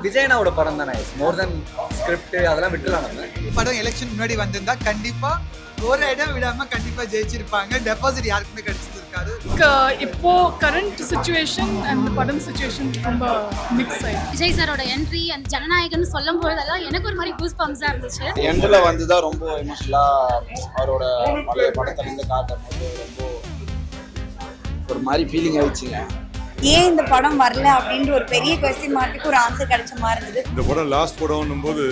விஜயனாவோட படம் தானே, மோர் தென் ஸ்கிரிப்ட் அதெல்லாம் விட்டுலாம் நம்ம. படம் எலெக்ஷன் முன்னாடி வந்திருந்தா கண்டிப்பா ஒரு இடம் விடாம கண்டிப்பா ஜெயிச்சிருப்பாங்க. டெபாசிட் யாருக்குமே கிடைச்சிருக்காரு. இப்போ கரண்ட் சிச்சுவேஷன் அண்ட் படம் சிச்சுவேஷன் ரொம்ப மிக்ஸ் ஆயிடுச்சு. விஜய் சாரோட என்ட்ரி அந்த ஜனநாயகன் சொல்லும் போதெல்லாம் எனக்கு ஒரு மாதிரி கூஸ் பம்ப்ஸா இருந்துச்சு. எண்டில் வந்து தான் ரொம்ப எமோஷனலா அவரோட பழைய படத்துல இருந்து காட்டும் போது ரொம்ப ஒரு மாதிரி ஃபீலிங் ஆயிடுச்சுங்க. ஏன் இந்த படம் வரல அப்படின்ற ஒரு பெரிய கொஸ்டின் மார்க்குக்கு ஒரு ஆன்சர் கிடைச்ச மாதிரி இருந்தது. இந்த படம் லாஸ்ட் படம்னும் போது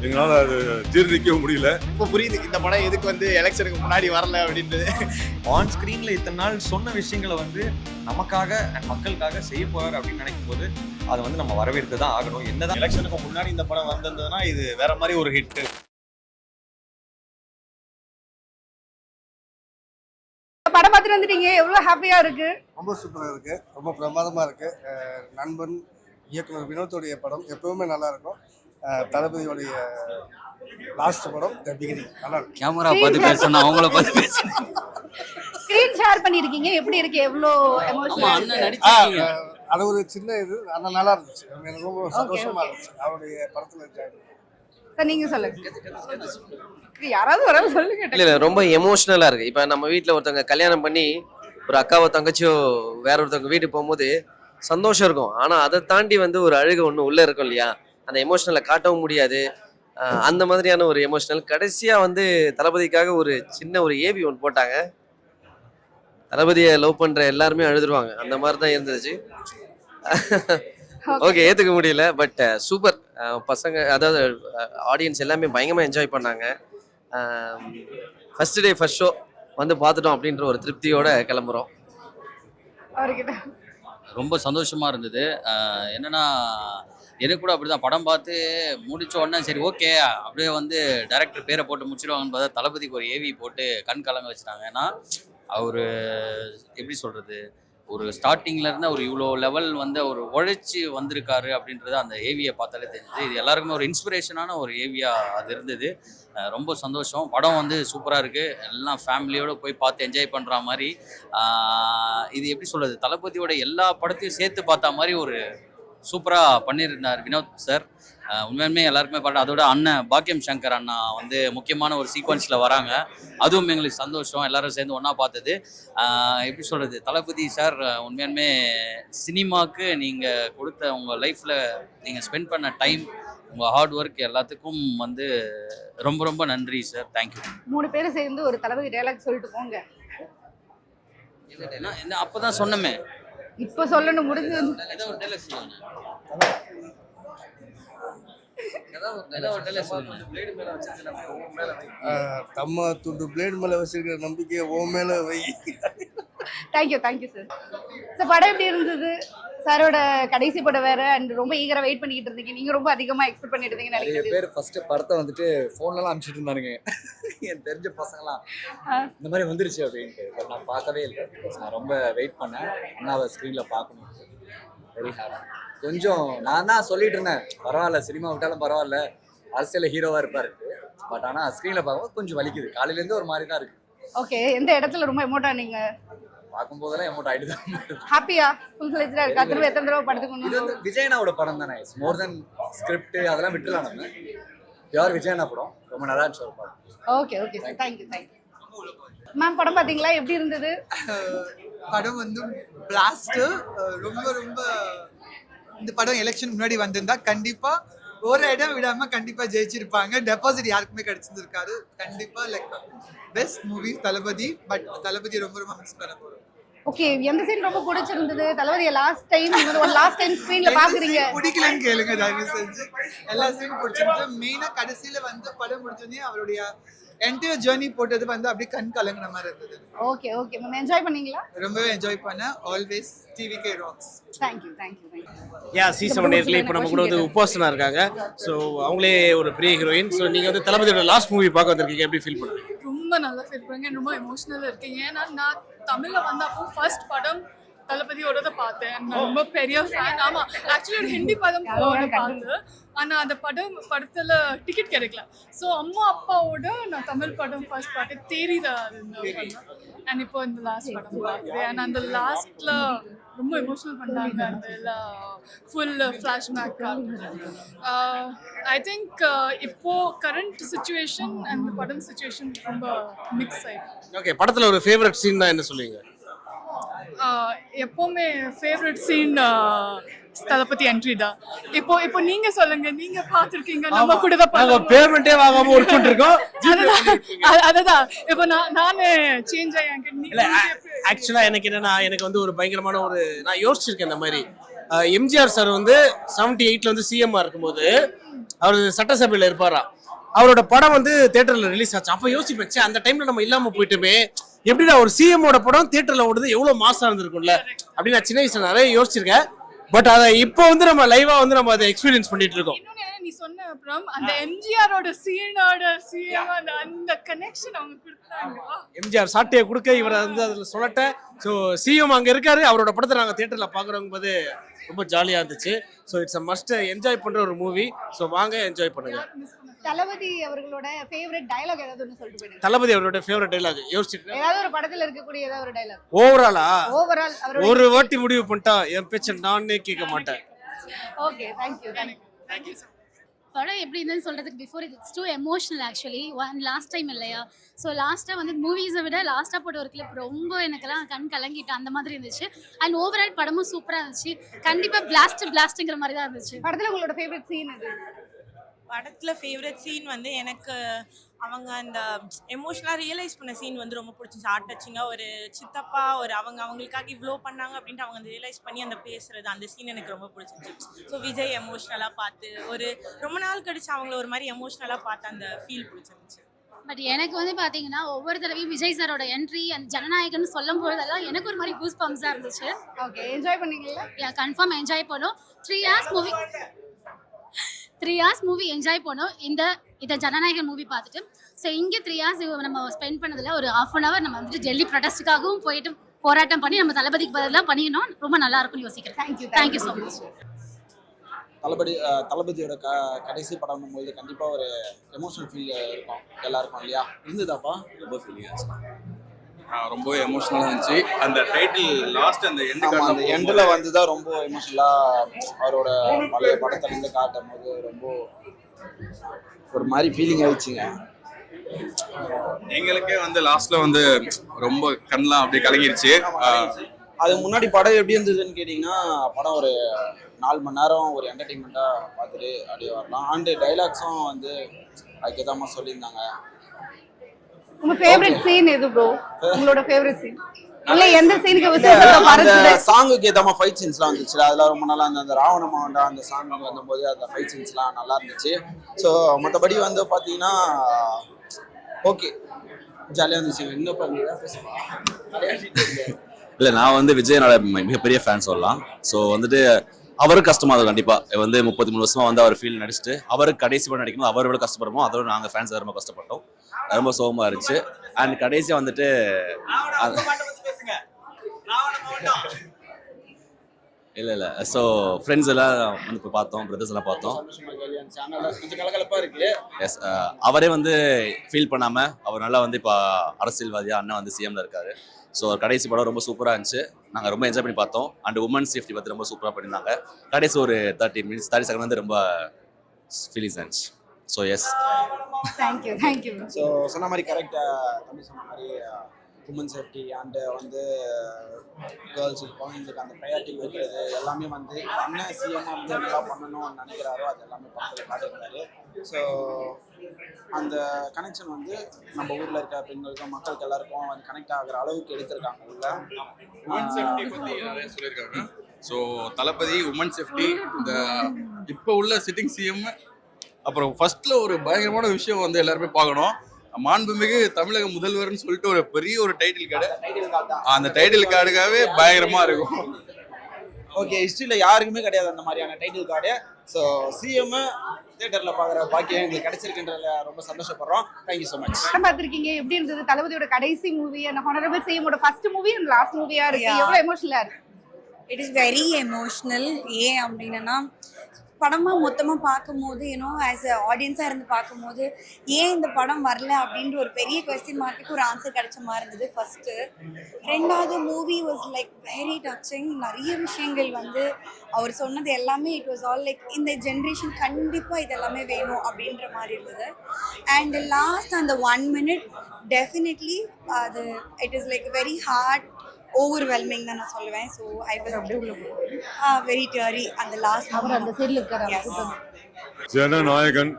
எங்களால் அது தீர்ணிக்கவும் முடியல. இப்போ புரியுது இந்த படம் எதுக்கு வந்து எலெக்ஷனுக்கு முன்னாடி வரல அப்படின்றது. ஆன் ஸ்க்ரீனில் இத்தனை நாள் சொன்ன விஷயங்களை வந்து நமக்காக அண்ட் மக்களுக்காக செய்ய போறாரு அப்படின்னு நினைக்கும் போது அதை வந்து நம்ம வரவேற்று தான் ஆகணும். என்னதான் எலெக்ஷனுக்கு முன்னாடி இந்த படம் வந்திருந்ததுன்னா இது வேற மாதிரி ஒரு ஹிட். படம் பார்த்துட்டு வந்துட்டீங்க, எவ்வளவு ஹாப்பியா இருக்கு? ரொம்ப சூப்பரா இருக்கு, ரொம்ப பிரமாதமா இருக்கு. நண்பன் இயக்குனர் வினோத்துடைய படம் எப்பவுமே நல்லா இருக்கும். தளபதியோடைய லாஸ்ட் படம் தி பிகினிங் நல்லா இருக்கு. கேமரா பார்த்து பேசணும், அவங்கள பார்த்து பேசணும். ஸ்கிரீன் ஷேர் பண்ணிருக்கீங்க, எப்படி இருக்கு? எவ்வளவு எமோஷனல்? அது ஒரு சின்ன இது, ஆனால் நல்லா இருந்துச்சு. எனக்கு ரொம்ப சந்தோஷமா இருந்துச்சு அவருடைய படத்துல ஜாயின். நீங்க சொல்லுங்க, யாராவது ஒரு சொல்லுங்க. இல்ல ரொம்ப எமோஷனலா இருக்கு. இப்ப நம்ம வீட்டுல ஒருத்தவங்க கல்யாணம் பண்ணி ஒரு அக்காவோ தங்கச்சியோ வேற ஒருத்தவங்க வீட்டுக்கு போகும்போது சந்தோஷம் இருக்கும். ஆனா அதை தாண்டி வந்து ஒரு அழுகை ஒண்ணு உள்ள இருக்கும் இல்லையா, அந்த எமோஷனலை காட்டவும் முடியாது. அந்த மாதிரியான ஒரு எமோஷனல். கடைசியா வந்து தளபதிக்காக ஒரு சின்ன ஒரு ஏவி ஒன்று போட்டாங்க. தளபதியை லவ் பண்ற எல்லாருமே அழுதுருவாங்க, அந்த மாதிரி தான் இருந்துச்சு. ஓகே, ஏத்துக்க முடியல. But super. பசங்க அதாவது ஆடியன்ஸ் எல்லாமே பயங்கரமா என்ஜாய் பண்ணாங்க. ஃபர்ஸ்ட் டே ஃபர்ஸ்ட் ஷோ வந்து பார்த்துட்டோம் அப்படின்ற ஒரு திருப்தியோட கிளம்புறோம். ரொம்ப சந்தோஷமா இருந்தது. என்னன்னா எனக்கு கூட அப்படிதான் படம் பார்த்து முடிச்ச உடனே சரி ஓகே அப்படியே வந்து டைரக்டர் பேரை போட்டு முடிச்சிடுவாங்கன்னு பார்த்தா தளபதிக்கு ஒரு ஏவி போட்டு கண் கலங்க வச்சுட்டாங்க. ஏன்னா அவரு எப்படி சொல்றது, ஒரு ஸ்டார்டிங்ல இருந்து அவர் இவ்வளோ லெவல் வந்து அவர் உழைச்சி வந்திருக்காரு அப்படின்றது அந்த ஏவியை பார்த்தாலே தெரிஞ்சது. இது எல்லாருக்குமே ஒரு இன்ஸ்பிரேஷனான ஒரு ஏவியா அது இருந்தது. ரொம்ப சந்தோஷம். படம் வந்து சூப்பராக இருக்குது. எல்லாம் ஃபேமிலியோடு போய் பார்த்து என்ஜாய் பண்ணுற மாதிரி. இது எப்படி சொல்கிறது, தளபதியோட எல்லா படத்தையும் சேர்த்து பார்த்தா மாதிரி ஒரு சூப்பராக பண்ணியிருந்தார் வினோத் சார். உண்மையுமே எல்லாருக்குமே பாட்டு. அதோட அண்ணன் பாக்கியம் சங்கர் அண்ணா வந்து முக்கியமான ஒரு சீக்வன்ஸில் வராங்க. அதுவும் எங்களுக்கு சந்தோஷம், எல்லாரும் சேர்ந்து ஒன்றா பார்த்தது. எப்படி சொல்கிறது, தளபதி சார் உண்மையுமே சினிமாவுக்கு நீங்கள் கொடுத்த உங்கள் லைஃப்பில் நீங்கள் ஸ்பெண்ட் பண்ண டைம், உங்கள் ஹார்ட் ஒர்க் எல்லாத்துக்கும் வந்து ரொம்ப ரொம்ப நன்றி சார். தேங்க்யூ. 3 பேரும் சேர்ந்து ஒரு தளபதி டயலாக் சொல்லிட்டு போங்க. என்ன அப்போ தான் சொன்னமே, இப்போ சொல்லணும், முடிஞ்சு. தம்மா துண்டு பிளேடு மேல வச்சிருக்கிற நம்பிக்கையை ஓ மேல வை. Thank you sir. படம் எப்படி இருந்தது? சாரோட கடைசி படம் வேற, அண்ட் ரொம்ப ஈகரா வெயிட் பண்ணிட்டு இருந்தீங்க. நீங்க ரொம்ப அதிகமா எக்ஸ்பெக்ட் பண்ணிட்டு இருந்தீங்க நினைக்கிறேன். நிறைய பேர் ஃபர்ஸ்ட் படத்தை வந்துட்டு ஃபோன்லலாம் அனுப்பிச்சிட்டு இருந்தானுங்க, என் தெரிஞ்ச பசங்களாம் இந்த மாதிரி வந்துருச்சு அப்படின்ட்டு. பட் நான் பார்க்கவே இல்லை. நான் ரொம்ப வெயிட் பண்ணேன், அண்ணாவை ஸ்க்ரீனில் பார்க்கணும். Very happy. கொஞ்சம் நான் தான் சொல்லிட்டு இருந்தேன், பரவாயில்ல சினிமா விட்டாலும் பரவாயில்ல, அரசியலில் ஹீரோவாக இருப்பாரு. பட் ஆனால் ஸ்க்ரீனில் பார்க்கும்போது கொஞ்சம் வலிக்குது. காலையிலேருந்து ஒரு மாதிரி தான் இருக்கு. ஓகே, எந்த இடத்துல ரொம்ப எமோட் ஆனீங்க? பார்க்கும்போதெல்லாம் எமோட் ஆகிட்டு தான். ஹாப்பியா ஃபுல் ஃப்ளெஜ்டா இருக்கா? திரும்ப எத்தனை தடவை படத்துக்கு இது விஜயனாவோட படம் தானே, மோர் தென் ஸ்கிரிப்ட் அதெல்லாம் விட்டுலாம் நம்ம. பியூர் விஜயனா படம் ரொம்ப நல்லா இருந்துச்சு ஒரு படம். Okay sir, thank you. மேம் படம் பார்த்தீங்களா, எப்படி இருந்தது? படம் வந்து பிளாஸ்ட். ரொம்ப ரொம்ப இந்த படம் எலெக்ஷன் முன்னாடி வந்திருந்தா கண்டிப்பா ஒரு இடம் விடாம கண்டிப்பா ஜெயிச்சிருப்பாங்க. டெபாசிட் யாருக்குமே கிடைச்சிருக்காரு. கண்டிப்பா like best movie Thalapathy. But Thalapathy ரொம்ப ரொம்ப மிஸ் பண்ண போறோம். ஓகே, எந்த சீன் ரொம்ப பிடிச்சிருந்தது? தளபதியை லாஸ்ட் டைம் ஸ்கிரீன்ல பாக்குறீங்க, பிடிக்கலன்னு கேளுங்க தயவு செஞ்சு. எல்லா சீனும் பிடிச்சிருந்து. மெயினா கடைசியில வந்து படம் முடிஞ்சோடனே அவருடைய என்டையர் ஜர்னி போட்டது வந்து அப்படியே கண் கலங்குற மாதிரி இருந்தது. ஓகே மேம், என்ஜாய் பண்ணீங்களா? ரொம்பவே என்ஜாய் பண்ணேன். Always TVK rocks. Thank you. C7 நேர்ல இப்போ நம்ம கூட வந்து உபாசனா இருக்காங்க. ஸோ அவங்களே ஒரு பெரிய ஹீரோயின். ஸோ நீங்கள் வந்து தளபதியோட லாஸ்ட் மூவி பார்க்க வந்திருக்கீங்க, எப்படி ஃபீல் பண்ணுறீங்க? ரொம்ப நல்லா ஃபீல் பண்ணுங்க, ரொம்ப எமோஷனலாக இருக்கீங்க. ஏன்னா நான் தமிழில் வந்தப்போ ஃபர்ஸ்ட் படம் தளபதியோட பார்த்தேன். நான் ரொம்ப பெரிய ஃபேன். ஆமா, ஆக்சுவலி ஒரு ஹிந்தி படம் பார்த்து, ஆனா அந்த படத்துல டிக்கெட் கிடைக்கல. ஸோ அம்மா அப்பாவோட நான் தமிழ் படம் ஃபர்ஸ்ட் பார்த்தேன். தேரிதா அண்ட் இப்போ இந்த லாஸ்ட் படம் பார்க்குறேன் அண்ட் அந்த லாஸ்ட்ல ரொம்ப எமோஷனல் பண்ணாங்க அந்த எல்லாம் ஃபுல் ஃப்ளாஷ்பேக். ஐ திங்க் இப்போ கரண்ட் சுச்சுவேஷன் அந்த படம் சுச்சுவேஷன் ரொம்ப மிக்ஸ் ஆயிடுச்சு. ஓகே, படத்துல ஒரு ஃபேவரட் சீன் தான் என்ன சொல்லுவீங்க? எப்பவுமே ஃபேவரட் சீன் தளபதி என்ட்ரி தான். இப்போ நீங்க சொல்லுங்க, நீங்க பார்த்திருக்கீங்க, நம்ம கூட தான் நாங்க பேமெண்ட்டே வாங்காம ஒர்க் பண்ணிருக்கோம். அதுதான் இப்போ நானே சேஞ்ச் ஆயாங்க. இல்ல ஆக்சுவலா எனக்கு என்னன்னா, எனக்கு வந்து ஒரு பயங்கரமான ஒரு நான் யோசிச்சிருக்கேன் இந்த மாதிரி. எம்ஜிஆர் சார் வந்து 78ல வந்து சிஎம்ஆ இருக்கும்போது அவர் சட்டசபையில இருப்பாரா, அவரோட படம் வந்து தியேட்டர்ல ரிலீஸ் ஆச்சு. அப்ப யோசிப்பேன், அந்த டைம்ல நம்ம இல்லாம போயிட்டுமே, எப்படின்னா ஒரு சிஎம்மோட படம் தியேட்டர்ல ஓடுது எவ்வளவு மாசா இருந்திருக்கும்ல அப்படின்னு நான் சின்ன வயசுல நிறைய யோசிச்சிருக்கேன். பட் அதை இப்போ வந்து நம்ம லைவா வந்து நம்ம அதை எக்ஸ்பீரியன்ஸ் பண்ணிட்டு இருக்கோம். நீ சொன்ன அப்புறம் அந்த எம்ஜிஆரோட சீனோட சிஎம் அந்த கனெக்ஷன் அவங்க கொடுத்தாங்க. எம்ஜிஆர் சாட்டையை கொடுக்க இவரை வந்து அதுல சொல்லட்ட. ஸோ சிஎம் அங்க இருக்காரு, அவரோட படத்தை நாங்க தியேட்டர்ல பாக்குறவங்க போது ரொம்ப ஜாலியா இருந்துச்சு. So it's a must enjoy பண்ற ஒரு மூவி. ஸோ வாங்க என்ஜாய் பண்ணுங்க. தளபதி அவர்களோட ஃபேவரட் டயலாக் ஏதாவது ஒன்று சொல்லிட்டு போயிடுங்க. தளபதி அவரோட ஃபேவரட் டயலாக் யோசிச்சிருக்கேன். ஏதாவது ஒரு படத்துல இருக்கக்கூடிய ஏதாவது ஒரு டயலாக். ஓவரால் அவரோட ஒரு வாட்டி முடிவு பண்ணிட்டா என் பேச்ச நானே கேட்க மாட்டேன். Okay, thank you. படம் எப்படி இருந்ததுன்னு சொல்கிறதுக்கு before it's too emotional actually. Last time இல்லையா, ஸோ லாஸ்ட்டாக வந்து மூவிஸை விட லாஸ்ட்டாக போட்ட ஒரு கிளிப் ரொம்ப எனக்கெல்லாம் கண் கலங்கிட்டு அந்த மாதிரி இருந்துச்சு. அண்ட் ஓவரால் படமும் சூப்பராக இருந்துச்சு. கண்டிப்பாக பிளாஸ்ட்டுங்கிற மாதிரி தான் இருந்துச்சு. படத்தில் உங்களோட ஃபேவரட் சீன் இது? படத்தில் ஃபேவரட் சீன் வந்து எனக்கு அவங்க அந்த எமோஷனலாக ரியலைஸ் பண்ண சீன் வந்து ரொம்ப பிடிச்சிச்சு. ஹார்ட் டச்சிங்காக ஒரு சித்தப்பா ஒரு அவங்களுக்காக இவ்வளோ பண்ணாங்க அப்படின்ட்டு அவங்க ரியலைஸ் பண்ணி அந்த பேசுறது அந்த சீன் எனக்கு ரொம்ப பிடிச்சிச்சு. ஸோ விஜய் எமோஷ்னலாக பார்த்து ஒரு ரொம்ப நாள் கழிச்சு அவங்கள ஒரு மாதிரி எமோஷ்னலாக பார்த்து அந்த ஃபீல் பிடிச்சிருந்துச்சு. பட் எனக்கு வந்து பார்த்தீங்கன்னா ஒவ்வொரு தடவையும் விஜய் சாரோட என்ட்ரி அந்த ஜனநாயகன் சொல்லும் போதெல்லாம் எனக்கு ஒரு மாதிரி கூஸ் பம்ப்ஸாக இருந்துச்சு. ஓகே, என்ஜாய் பண்ணீங்களா? கன்ஃபார்ம் என்ஜாய் பண்ணோம். 3 hours மூவி என்ஜாய் பண்ணோம் இந்த ஜனநாயகன் மூவி பார்த்துட்டு. ஸோ இங்கே 3 hours நம்ம ஸ்பெண்ட் பண்ணதில் ஒரு 1/2 hour நம்ம வந்துட்டு டெல்லி ப்ரொடெஸ்ட்டுக்காகவும் போயிட்டு போராட்டம் பண்ணி நம்ம தளபதிக்கு பதிலாக பண்ணிக்கணும். ரொம்ப நல்லா இருக்கும்னு யோசிக்கிறேன். Thank you so much. தளபதியோட கடைசி படம்னும் போது கண்டிப்பா ஒரு எமோஷனல் ஃபீல் இருக்கும் எல்லாருக்கும் இல்லையா? இருந்ததாப்பா? ரொம்ப ஃபீலிங்காக ரொம்ப எமோஷனலாக இருந்துச்சு. அந்த டைட்டில் லாஸ்ட் அந்த எண்டில் வந்து தான் ரொம்ப எமோஷனலாக அவரோட பழைய படத்துலேருந்து காட்டும் போது ரொம்ப ஒரு மாதிரி ஃபீலிங் ஆயிடுச்சுங்க. எங்களுக்கே வந்து லாஸ்ட்ல வந்து ரொம்ப கண்ணெலாம் அப்படியே கலங்கிருச்சு. அது முன்னாடி படம் எப்படி இருந்ததுன்னு கேட்டிங்கன்னா, படம் ஒரு 4 மணி நேரம் ஒரு என்டர்டெயின்மெண்ட்டாக பார்த்துட்டு அப்படியே வரலாம். அண்டு டைலாக்ஸும் வந்து அதுக்கேற்ற மாதிரி சொல்லியிருந்தாங்க. உங்க ஃபேவரட் சீன் எது ப்ரோ? உங்களோட ஃபேவரட் சீன் இல்ல எந்த சீனுக்கு அந்த சாங்குக்கு ஏத்த மாதிரி ஃபைட் சீன்ஸ்லாம் வந்துச்சு. அதெல்லாம் ரொம்ப நல்லா இருந்தது. அந்த ராவண மாவண்டா அந்த சாங் வந்தபோது அந்த ஃபைட் சீன்ஸ்லாம் நல்லா இருந்துச்சு. ஸோ மற்றபடி வந்து பார்த்தீங்கன்னா ஓகே, ஜாலியாக இருந்துச்சு. இன்னும் இல்லை, நான் வந்து விஜயனோட மிகப்பெரிய ஃபேன் சொல்லலாம். ஸோ வந்துட்டு அவருக்கு கஷ்டமா இருக்கும் கண்டிப்பாக. வந்து 33 வருஷமா வந்து அவர் ஃபீல் நடிச்சுட்டு அவருக்கு கடைசி படம் நடிக்கணும். அவரோட கஷ்டப்படுறோம், அதோட நாங்கள் ஃபேன்ஸ் ரொம்ப கஷ்டப்பட்டோம். ரொம்ப சோகமாக இருந்துச்சு. அண்ட் கடைசியாக வந்துட்டு இல்லை ஸோ ஃப்ரெண்ட்ஸ் எல்லாம் வந்து இப்போ பார்த்தோம், பிரதர்ஸ் எல்லாம் பார்த்தோம். எஸ், அவரே வந்து ஃபீல் பண்ணாமல் அவர் நல்லா வந்து இப்போ அரசியல்வாதியாக அண்ணன் வந்து சிஎம்ல இருக்காரு. ஸோ கடைசி படம் ரொம்ப சூப்பராக இருந்துச்சு. நாங்கள் ரொம்ப என்ஜாய் பண்ணி பார்த்தோம். அண்ட் உமன் சேஃப்டி பற்றி ரொம்ப சூப்பராக பண்ணியிருந்தாங்க. கடைசி ஒரு 30 செகண்ட் வந்து ரொம்ப ஃபீலிங்ஸ் இருந்துச்சு. So S, thank you. ஸோ சொன்ன மாதிரி கரெக்டாக தம்பி சொன்ன மாதிரி உமன் சேஃப்டி அண்டு வந்து கேர்ள்ஸுக்கு குழந்தைங்களுக்கு அந்த ப்ரையாரிட்டி வைக்கிறது எல்லாமே வந்து என்ன சிஎம்மாக வந்து நல்லா பண்ணணும்னு நினைக்கிறாரோ அது எல்லாமே பக்கத்தில் காட்டியிருக்காரு. ஸோ அந்த கனெக்ஷன் வந்து நம்ம ஊரில் இருக்க பெண்களுக்கும் மக்களுக்கு எல்லாருக்கும் வந்து கனெக்ட் ஆகிற அளவுக்கு எடுத்திருக்காங்க. இல்லை உமன் சேஃப்டி பற்றி நிறைய சொல்லியிருக்காங்க. ஸோ தளபதி உமன் சேஃப்டி இந்த இப்போ உள்ள சிட்டிங் சிஎம். அப்புறம் ஃபர்ஸ்ட்ல ஒரு பயங்கரமான விஷயம் வந்து எல்லாருமே பார்க்கணும். மாண்புமிகு தமிழக முதல்வர்னு சொல்லிட்டு ஒரு பெரிய ஒரு டைட்டில் கார்டு, அந்த டைட்டில் கார்டுக்காகவே பயங்கரமா இருக்கும். ஓகே, ஹிஸ்ட்ரியில் யாருக்குமே கிடையாது அந்த மாதிரியான டைட்டில் கார்டு. ஸோ சிஎம் தியேட்டரில் பார்க்குற பாக்கியம் எங்களுக்கு கிடைச்சிருக்குன்றதுல ரொம்ப சந்தோஷப்படுறோம். Thank you so much. படம் பார்த்துருக்கீங்க, எப்படி இருந்தது? தளபதியோட கடைசி மூவி அந்த ஹானரபிள் சிஎம்மோட ஃபர்ஸ்ட் மூவி அண்ட் லாஸ்ட் மூவியா இருக்கு. எவ்வளோ எமோஷனலாக இருக்கு? It is very emotional. ஏன் அப்படின்னா படமாக மொத்தமாக பார்க்கும்போது ஆஸ் அ ஆடியன்ஸாக இருந்து பார்க்கும்போது ஏன் இந்த படம் வரல அப்படின்ற ஒரு பெரிய கொஸ்டின் மார்க்குக்கு ஒரு ஆன்சர் கிடைச்ச மாதிரி இருந்தது ஃபஸ்ட்டு. ரெண்டாவது movie was like very touching. நிறைய விஷயங்கள் வந்து அவர் சொன்னது எல்லாமே இட் வாஸ் ஆல் லைக் இந்த ஜென்ரேஷன் கண்டிப்பாக இது எல்லாமே வேணும் அப்படின்ற மாதிரி இருந்தது. அண்ட் லாஸ்ட் அந்த 1 minute டெஃபினெட்லி அது it is like very hard overwhelming தான் நான் சொல்லுவேன். ஸோ ஐ வாஸ் வெரி டியரி அந்த லாஸ்ட் அவர் அந்த சைடில் இருக்காரு. ஜனநாயகன்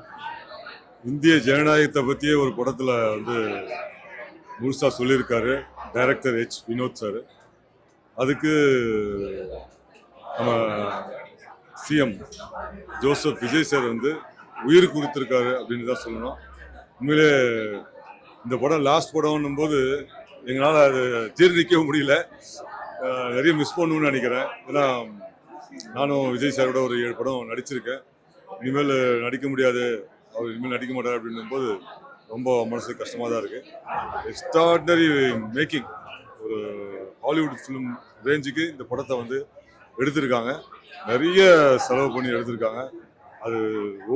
இந்திய ஜனநாயகத்தை பற்றியே ஒரு படத்தில் வந்து முழுசாக சொல்லியிருக்காரு டைரக்டர் வினோத் சார். அதுக்கு நம்ம சிஎம் ஜோசப் விஜய் சார் வந்து உயிர் கொடுத்துருக்காரு அப்படின்னு தான் சொல்லணும். உண்மையிலே இந்த படம் லாஸ்ட் படம்னும் போது எங்களால் அது ஜீர்ணிக்கவும் முடியல. நிறைய மிஸ் பண்ணணும்னு நினைக்கிறேன். ஏன்னா நானும் விஜய் சாரோட ஒரு 7 படம் நடிச்சிருக்கேன். இனிமேல் நடிக்க முடியாது, அவர் இனிமேல் நடிக்க மாட்டார் அப்படின்னும் போது ரொம்ப மனசுக்கு கஷ்டமாக தான் இருக்குது. எக்ஸ்ட்ராடினரி மேக்கிங், ஒரு ஹாலிவுட் ஃபிலிம் ரேஞ்சுக்கு இந்த படத்தை வந்து எடுத்திருக்காங்க. நிறைய செலவு பண்ணி எடுத்திருக்காங்க. அது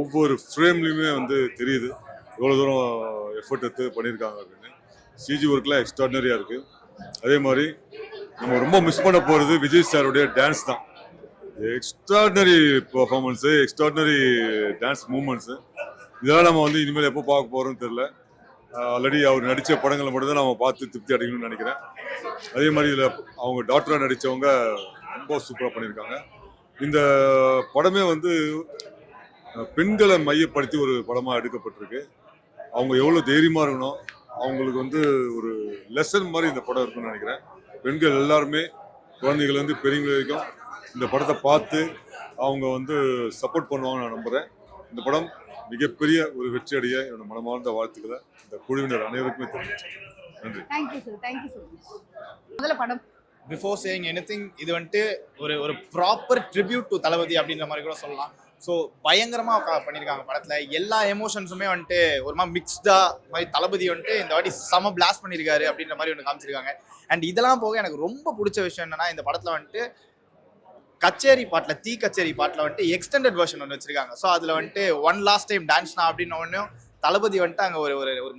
ஒவ்வொரு ஃப்ரேம்லேயுமே வந்து தெரியுது எவ்வளோ தூரம் எஃபர்ட் எடுத்து பண்ணியிருக்காங்க அப்படின்னு. சிஜி ஒர்க்லாம் எக்ஸ்ட்ராடினரியாக இருக்குது. அதே மாதிரி நம்ம ரொம்ப மிஸ் பண்ண போகிறது விஜய் சாருடைய டான்ஸ் தான். Extraordinary performance, extraordinary dance moments, இதெல்லாம் நம்ம வந்து இனிமேல் எப்போ பார்க்க போகிறோம்னு தெரில. ஆல்ரெடி அவர் நடித்த படங்களை மட்டும்தான் நம்ம பார்த்து திருப்தி அடையணும்னு நினைக்கிறேன். அதே மாதிரி இதில் அவங்க டாக்டராக நடித்தவங்க ரொம்ப சூப்பராக பண்ணியிருக்காங்க. இந்த படமே வந்து பெண்களை மையப்படுத்தி ஒரு படமாக எடுக்கப்பட்டிருக்கு. அவங்க எவ்வளோ தைரியமாக இருக்கணும், அவங்களுக்கு வந்து ஒரு லெசன் மாதிரி இந்த படம் இருக்குன்னு நினைக்கிறேன். பெண்கள் எல்லாருமே குழந்தைகள்லேருந்து பெரியவங்க வரைக்கும் இந்த படத்தை பார்த்து அவங்க வந்து சப்போர்ட் பண்ணுவாங்கன்னு நான் நம்புகிறேன். இந்த படம் மிகப்பெரிய ஒரு வெற்றி அடைய என்னோட மனமார்ந்த வாழ்த்துக்களை இந்த குழுவினர் அனைவருக்குமே தெரிவிச்சேன். நன்றி. Thank you sir, thank you sir. முதல்ல படம் பிஃபோர் சேயிங் எனிதிங் இது வந்துட்டு ஒரு ப்ராப்பர் ட்ரிபியூட் டு தளபதி அப்படின்ற மாதிரி கூட சொல்லலாம். ஸோ பயங்கரமாக பண்ணியிருக்காங்க படத்தில். எல்லா எமோஷன்ஸுமே வந்துட்டு ஒரு மாதிரி மிக்ஸ்டாக மாதிரி தளபதி வந்துட்டு இந்த வாட்டி செம பிளாஸ்ட் பண்ணியிருக்காரு அப்படின்ற மாதிரி ஒன்று காமிச்சிருக்காங்க. அண்ட் இதெல்லாம் போக எனக்கு ரொம்ப பிடிச்ச விஷயம் என்னன்னா, இந்த படத்தில் வந்துட்டு கச்சேரி பாட்டில் கச்சேரி பாட்டில் வந்துட்டு எக்ஸ்டெண்டட் வெர்ஷன் ஒன்று வச்சிருக்காங்க. ஸோ அதில் வந்துட்டு ஒன் லாஸ்ட் டைம் டான்ஸ்னா அப்படின்னு ஒன்று தளபதி வந்துட்டு அங்கே ஒரு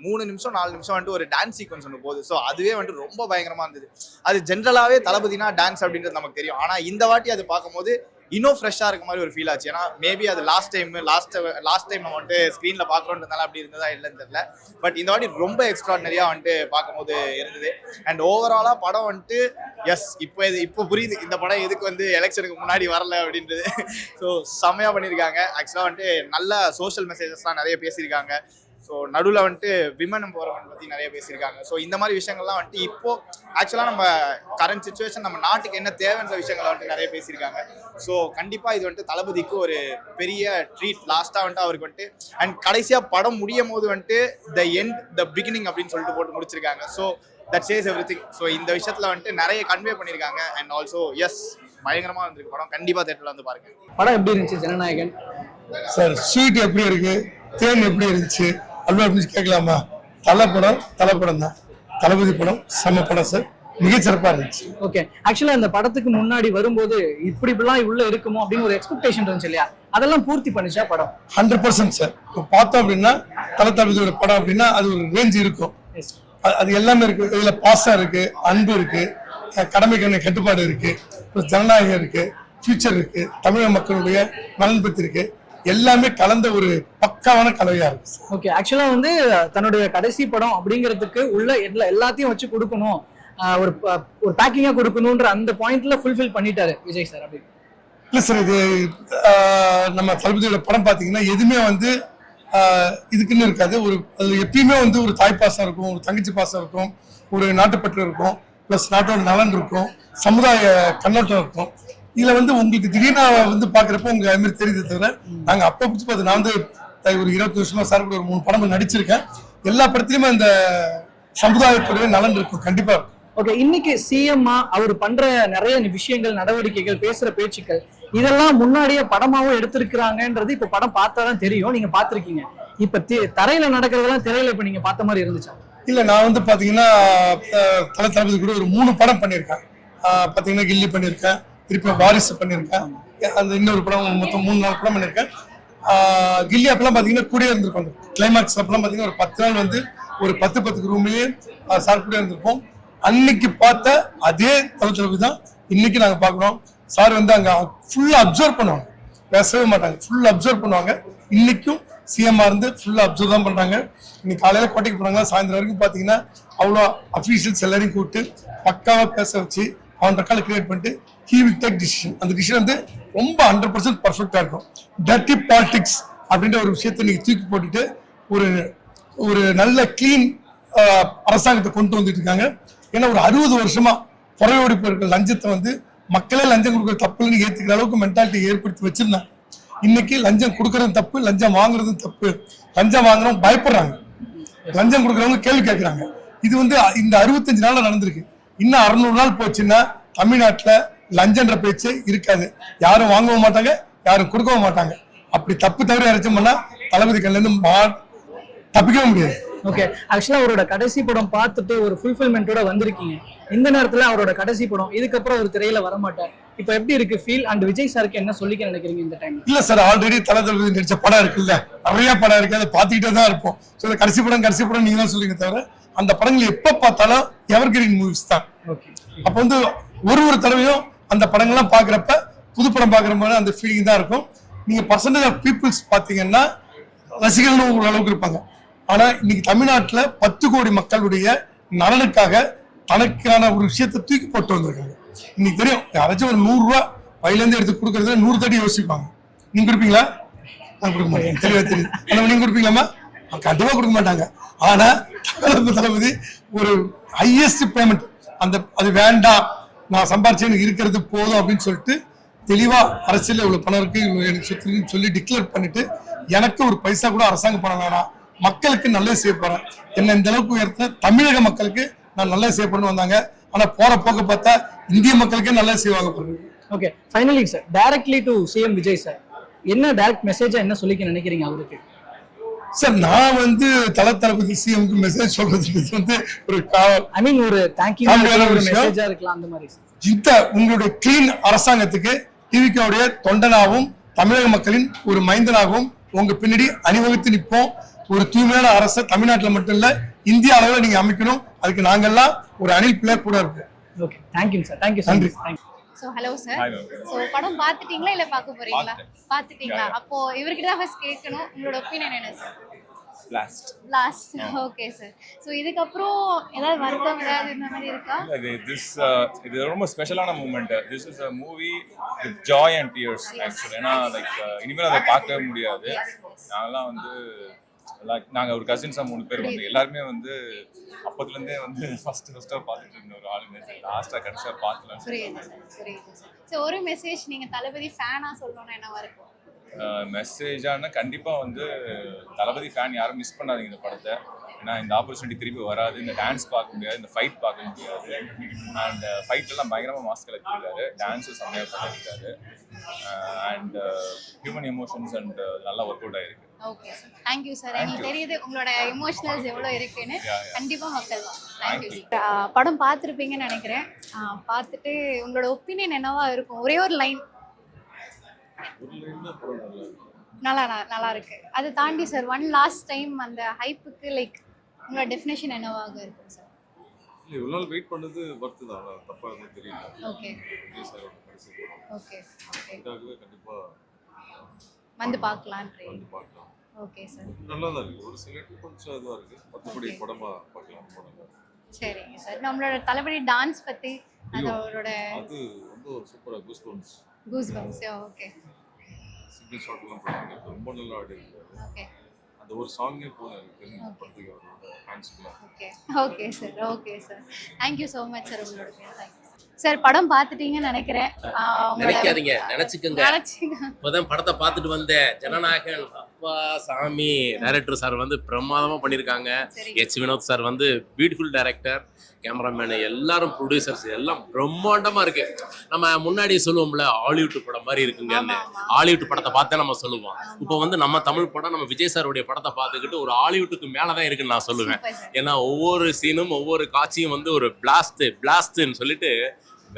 3 நிமிஷம் 4 நிமிஷம் வந்துட்டு ஒரு டான்ஸ் சீக்வன்ஸ் ஒன்று போகுது. ஸோ அதுவே வந்துட்டு ரொம்ப பயங்கரமாக இருந்தது. அது ஜென்ரலாகவே தளபதினா டான்ஸ் அப்படின்றது நமக்கு தெரியும். ஆனால் இந்த வாட்டி அது பார்க்கும்போது இன்னும் ஃப்ரெஷ்ஷாக இருக்க மாதிரி ஒரு ஃபீல் ஆச்சு. ஏன்னா மேபி அது லாஸ்ட் டைம் நம்ம வந்துட்டு ஸ்க்ரீனில் பார்க்குறோன்றதுனால அப்படி இருந்ததா இல்லைன்னு தெரியல. பட் இந்த வாட்டி ரொம்ப எக்ஸ்ட்ராடினரியாக வந்துட்டு பார்க்கும்போது இருந்தது. அண்ட் ஓவராலாக படம் வந்துட்டு இப்போ புரியுது இந்த படம் எதுக்கு வந்து எலெக்ஷனுக்கு முன்னாடி வரல அப்படின்றது. ஸோ செம்மையாக பண்ணியிருக்காங்க. ஆக்சுவலாக வந்துட்டு நல்ல சோஷியல் மெசேஜஸ்லாம் நிறைய பேசியிருக்காங்க. ஸோ நடுவில் வந்துட்டு விமன் எம்பவர்மெண்ட் பற்றி நிறைய பேசியிருக்காங்க. ஸோ இந்த மாதிரி விஷயங்கள்லாம் வந்துட்டு இப்போ ஆக்சுவலாக நம்ம கரண்ட் சுச்சுவேஷன் நம்ம நாட்டுக்கு என்ன தேவைன்ற விஷயங்களை வந்துட்டு நிறைய பேசியிருக்காங்க. ஸோ கண்டிப்பாக இது வந்துட்டு தளபதிக்கு ஒரு பெரிய ட்ரீட். லாஸ்ட்டாக வந்துட்டு அவருக்கு வந்துட்டு அண்ட் கடைசியாக படம் முடியும் போது வந்துட்டு த எண்ட் த பிகினிங் அப்படின்னு சொல்லிட்டு போட்டு முடிச்சிருக்காங்க. So that chase everything. So இந்த விஷயத்தில் வந்துட்டு நிறைய கன்வே பண்ணியிருக்காங்க. அண்ட் ஆல்சோ பயங்கரமாக இருந்திருக்கு படம். கண்டிப்பாக தேட்டரில் வந்து பாருங்க. படம் எப்படி இருந்துச்சு ஜனநாயகன் சார்? ஸ்வீட் எப்படி இருக்கு, தேன் எப்படி இருந்துச்சு அல்வா அப்படின்னு கேட்கலாமா? தலைப்படம் தான். தளபதி படம் செம்ம படம் சார், மிகச்சிறப்பா இருந்துச்சு. ஓகே, ஆக்சுவலா இந்த படத்துக்கு முன்னாடி வரும்போது இப்படிலாம் உள்ள இருக்குமோ அப்படின்னு ஒரு எக்ஸ்பெக்டேஷன் இருந்துச்சு இல்லையா? அதெல்லாம் பூர்த்தி பண்ணிச்சா படம்? 100% சார். இப்போ பார்த்தோம் அப்படின்னா தளபதியோட படம் அப்படின்னா அது ஒரு ரேஞ்ச் இருக்கும். அது எல்லாமே இருக்கு. இதுல பாசம் இருக்கு, அன்பு இருக்கு, கடமைக்கான கட்டுப்பாடு இருக்கு, ஜனநாயகம் இருக்கு, ஃபியூச்சர் இருக்கு, தமிழக மக்களுடைய நலன் பத்தி இருக்கு. எல்லாமே கலந்த ஒரு பக்காவான கலவையா இருக்கு. ஓகே, ஆக்சுவலா வந்து தன்னுடைய கடைசி படம் அப்படிங்கிறதுக்கு உள்ள எல்லாத்தையும் வச்சு கொடுக்கணும், ஒரு பேக்கிங்கா கொடுக்கணும்ன்ற அந்த பாயிண்ட்ல ஃபுல்ஃபில் பண்ணிட்டாரு விஜய் சார். அப்படி இல்ல சார், இது நம்ம தளபதியோட படம் பாத்தீங்கன்னா எதுவுமே வந்து இதுக்குன்னு இருக்காது. அதுல எப்பயுமே வந்து ஒரு தாய் பாசம் இருக்கும், ஒரு தங்கச்சி பாசம் இருக்கும், ஒரு நாட்டுப்பற்று இருக்கும், பிளஸ் நாட்டோட நலன் இருக்கும், சமுதாய கண்ணோட்டம் இருக்கும். இதுல வந்து உங்களுக்கு திடீர்னு வந்து பாக்குறப்போ உங்க அது மாதிரி தெரியுது தவிர நாங்க அப்ப பிடிச்சி பார்த்து நான் வந்து ஒரு 20 வருஷமா சார் ஒரு 3 படம் நடிச்சிருக்கேன். எல்லா படத்துலயுமே அந்த சமுதாயத்துடைய நலன் இருக்கும், கண்டிப்பா இருக்கும். ஓகே, இன்னைக்கு சிஎம் அவர் பண்ற நிறைய விஷயங்கள், நடவடிக்கைகள், பேசுற பேச்சுக்கள் இதெல்லாம் முன்னாடியே படமாவும் எடுத்திருக்கிறாங்கன்றது இப்ப படம் பார்த்தாதான் தெரியும். நீங்க பாத்திருக்கீங்க. இப்ப தரையில நடக்கிறதெல்லாம் திரையில இப்ப நீங்க பார்த்த மாதிரி இருந்துச்சா? இல்ல, நான் வந்து பாத்தீங்கன்னா தளபதி கூட ஒரு 3 படம் பண்ணியிருக்கேன். பாத்தீங்கன்னா கில்லி பண்ணியிருக்கேன், திருப்பி வாரிசு பண்ணியிருக்கேன், அந்த இன்னொரு படம் மொத்தம் 3-4 படம் பண்ணியிருக்கேன். கில்லி அப்பெல்லாம் பார்த்தீங்கன்னா கூட இருந்திருக்கும். அந்த கிளைமேக்ஸ் அப்பெல்லாம் பார்த்தீங்கன்னா ஒரு 10 நாள் வந்து ஒரு 10 ரூம்லேயே சார் கூட இருந்திருப்போம். அன்னைக்கு பார்த்த அதே தளபதி தான் இன்னைக்கு நாங்கள் பார்க்குறோம். சார் வந்து அங்கே ஃபுல்லாக அப்சர்வ் பண்ணுவாங்க, பேசவே மாட்டாங்க, ஃபுல்லாக அப்சர்வ் பண்ணுவாங்க. இன்னைக்கும் சிஎம்ஆர் இருந்து ஃபுல்லாக அப்சர்வ் தான் பண்ணுறாங்க. இன்னைக்கு காலையில் கோட்டைக்கு போனாங்களா, சாயந்தரம் வரைக்கும் பார்த்தீங்கன்னா அவ்வளோ அஃபீஷியல்ஸ் எல்லாரையும் கூப்பிட்டு பக்காவாக பேச வச்சு அவன் ரெக்கார்டு கிரியேட் பண்ணிட்டு ஹீ வில் டேக் டிசிஷன். அந்த டிசிஷன் வந்து ரொம்ப 100% பர்ஃபெக்டாக இருக்கும். டர்ட்டி பாலிடிக்ஸ் அப்படின்ற ஒரு விஷயத்தை நீங்கள் தூக்கி போட்டுட்டு ஒரு நல்ல கிளீன் அரசாங்கத்தை கொண்டு வந்துட்டு இருக்காங்க. ஏன்னா ஒரு 60 வருஷமா புறையோடி போயிருக்க லஞ்சத்தை வந்து மக்களே லஞ்சம் கொடுக்குற தப்புன்னு ஏற்றுக்கிற அளவுக்கு மென்டாலிட்டி ஏற்படுத்தி வச்சிருந்தாங்க. இன்னைக்கு லஞ்சம் கொடுக்கறது தப்பு, லஞ்சம் வாங்குறது தப்பு. லஞ்சம் வாங்குறவங்க பயப்படுறாங்க, லஞ்சம் கொடுக்குறவங்க கேள்வி கேட்கறாங்க. இது வந்து இந்த 65 நாள்ல நடந்திருக்கு. இன்னும் 600 நாள் போச்சுன்னா தமிழ்நாட்டுல லஞ்சன்ற பேச்சு இருக்காது. யாரும் வாங்கவும் மாட்டாங்க, யாரும் கொடுக்கவும் மாட்டாங்க. அப்படி தப்பு தவறு யாராச்சும் பண்ணா தளபதி கண்ல இருந்து தப்பிக்கவே முடியாது. ஓகே, ஆக்சுவலா அவரோட கடைசி படம் பார்த்துட்டு ஒரு ஃபுல்ஃபில்மெண்டோட வந்திருக்கீங்க. இந்த நேரத்துல அவரோட கடைசி படம், இதுக்கப்புறம் ஒரு திரையில வரமாட்டார். இப்போ எப்படி இருக்கு ஃபீல்? அண்ட் விஜய் சாருக்கு என்ன சொல்லிக்க நினைக்கிறீங்க இந்த டைம்? இல்ல சார், ஆல்ரெடி தளபதி நடிச்ச படம் இருக்குல்ல, நிறைய படம் இருக்கு, அதை பார்த்துக்கிட்டே தான் இருப்போம். ஸோ இந்த கடைசி படம் நீங்க தான் சொல்லுங்க தவிர அந்த படங்கள் எப்ப பார்த்தாலும் எவர் கிரீன் மூவிஸ் தான். அப்ப வந்து ஒரு தடவையும் அந்த படங்கள்லாம் பாக்குறப்ப புது படம் பாக்குற மாதிரி அந்த ஃபீலிங் தான் இருக்கும். நீங்க பர்சன்டேஜ் ஆஃப் பீப்புள்ஸ் பாத்தீங்கன்னா ரசிகர்கள் ஒரு அளவுக்கு இருப்பாங்க. ஆனா இன்னைக்கு தமிழ்நாட்டுல 10 கோடி மக்களுடைய நலனுக்காக தனக்கான ஒரு விஷயத்தை தூக்கி போட்டு வந்திருக்காங்க. இன்னைக்கு தெரியும், யாராச்சும் ஒரு 100 ரூபாய் பையில இருந்து எடுத்து கொடுக்கறதுல 100 தடி யோசிப்பாங்க. நீங்க கொடுப்பீங்களா? நான் கொடுக்க மாட்டேன், தெரியும். நீங்க கொடுப்பீங்களாமா? கண்டிப்பா கொடுக்க மாட்டாங்க. ஆனா தளபதி ஒரு ஹையஸ்ட் பேமெண்ட், அது வேண்டாம், நான் சம்பாரிச்சு இருக்கிறது போதும் அப்படின்னு சொல்லிட்டு தெளிவா அரசியல் இவ்வளவு பணம் இருக்கு எனக்கு சுத்தின்னு சொல்லி டிக்ளேர் பண்ணிட்டு எனக்கு ஒரு பைசா கூட அரசாங்க பணம் வேணாம், மக்களுக்கு நல்லது செய்ய போறேன், என்ன இந்த அளவுக்கு உயர்த்த தமிழக மக்களுக்கு நான் நல்லது செய்ய போறேன்னு வந்தாங்க. ஆனா போற போக்க பார்த்தா இந்திய மக்களுக்கே நல்லது செய்வாங்க போறது. Okay, finally sir, directly to CM Vijay sir, என்ன டைரக்ட் மெசேஜா என்ன சொல்லிக்க நினைக்கிறீங்க அவருக்கு? சார், நான் வந்து தளபதி சிஎம்க்கு மெசேஜ் சொல்றது வந்து ஒரு ஐ மீன் ஒரு தேங்க்யூ மெசேஜா இருக்கலாம் அந்த மாதிரி. இந்த உங்களுடைய கிளீன் அரசாங்கத்துக்கு டிவிகேவுடைய தொண்டனாகவும் தமிழக மக்களின் ஒரு மைந்தனாகவும் உங்க பின்னாடி அணிவகுத்து நிற்போம். ஒரு தூய்மையான அரசை தமிழ்நாட்டில் மட்டும் இல்ல இந்திய அளவில் நீங்க அமைக்கணும். அதுக்கு நாங்கெல்லாம் ஒரு அணில் பிளே கூட இருப்போம். ஓகே, தேங்க்யூ சார், தேங்க்யூ நன்றி. ஸோ ஹலோ சார், ஸோ படம் பார்த்துட்டீங்களா இல்லை பார்க்க போறீங்களா? பார்த்துட்டீங்களா? அப்போ இவர்கிட்ட தான் ஃபர்ஸ்ட் கேட்கணும், உங்களோட ஒப்பீனியன் என்ன sir? Last okay sir. So இதுக்கப்புறம் ஏதாவது வருத்தம் ஏதாவது இந்த மாதிரி இருக்கா? இது ரொம்ப ஸ்பெஷலான moment. This is a movie with joy and tears actually. ஏன்னா லைக் இனிமேல் அதை பார்க்கவே முடியாது. நாங்கெல்லாம் வந்து நாங்கள் ஒரு கசின்ஸாக 3 பேர் வந்து எல்லாருமே வந்து அப்பத்துலேருந்தே வந்து ஃபர்ஸ்ட்டாக பார்த்துட்டு இருந்த ஒரு ஆளுங்க. லாஸ்ட்டாக கடைசியாக பார்க்கலாம். புரியுது சார். ஸோ ஒரு மெசேஜ் நீங்கள் தளபதி ஃபேனாக சொல்லணும்னா என்னவா இருக்கும்? மெசேஜான கண்டிப்பாக வந்து தளபதி ஃபேன் யாரும் மிஸ் பண்ணாதீங்க இந்த படத்தை. ஏன்னா இந்த ஆப்பர்ச்சுனிட்டி திருப்பி வராது. இந்த டான்ஸ் பார்க்க முடியாது, இந்த ஃபைட் பார்க்க முடியாது. அண்ட் ஃபைட்லாம் பயங்கரமாக மாஸ்க் கலக்கிருக்காரு, டான்ஸும் செம்மையாக பண்ணியிருக்காரு. அண்ட் ஹியூமன் எமோஷன்ஸ் அண்ட் நல்லா ஒர்க் அவுட் ஆயிருக்கு. Okay sir, thank you sir. எங்களுக்கு தெரியுது உங்களோட எமோஷனல்ஸ் எவ்வளோ இருக்குன்னு. கண்டிப்பாக மக்கள் தான். Thank you sir. படம் பார்த்துருப்பீங்கன்னு நினைக்கிறேன். பார்த்துட்டு உங்களோட ஒப்பீனியன் என்னவா இருக்கும்? ஒரே ஒரு லைன். நல்லா இருக்கு. அதை தாண்டி சார் ஒன் லாஸ்ட் டைம் அந்த ஹைப்புக்கு லைக் உங்களோட டெஃபினேஷன் என்னவாக இருக்கும் சார்? இவ்வளவு நாள் வெயிட் பண்ணது வர்த்து தான், தப்பா எதுவும் தெரியல. ஓகே ஓகே கண்டிப்பா வந்து பார்க்கலாம். ஓகே சார், நல்லா தான் இருக்கு. ஒரு சில கொஞ்சம் இதுவா இருக்கு, மற்றபடி படமா பார்க்கலாம். படம் சரிங்க சார். நம்மளோட தளபதி டான்ஸ் பத்தி அதோட அது ரொம்ப சூப்பரா கூஸ் பம்ப்ஸ். ஓகே, சிங்கிள் ஷாட்லாம் பண்ணாங்க, ரொம்ப நல்லா ஆடி இருக்காரு. ஓகே, அந்த ஒரு சாங்கே போனாரு படத்துக்கு அவரோட ஃபேன்ஸ்க்குள்ள. Okay sir. Thank you so much sir. உங்களோட தேங்க்யூ சார். படம் பார்த்துட்டீங்கன்னு நினைக்கிறேன். நினைக்காதீங்க, நினைச்சுக்கோங்க. இப்போதான் படத்தை பார்த்துட்டு வந்தேன். ஜனநாயகன் அப்பா சாமி டைரக்டர் சார் வந்து பிரமாதமாக பண்ணியிருக்காங்க. எச் வினோத் சார் வந்து பியூட்டிஃபுல் டைரக்டர், கேமராமேன், எல்லாரும் ப்ரொடியூசர்ஸ் எல்லாம் பிரம்மாண்டமாக இருக்கு. நம்ம முன்னாடி சொல்லுவோம்ல ஹாலிவுட் படம் மாதிரி இருக்குங்கன்னு. ஹாலிவுட் படத்தை பார்த்தா நம்ம சொல்லுவோம். இப்போ வந்து நம்ம தமிழ் படம் நம்ம விஜய் சாருடைய படத்தை பார்த்துக்கிட்டு ஒரு ஹாலிவுட்டுக்கு மேலே தான் இருக்குன்னு நான் சொல்லுவேன். ஏன்னா ஒவ்வொரு சீனும் ஒவ்வொரு காட்சியும் வந்து ஒரு பிளாஸ்ட்னு சொல்லிட்டு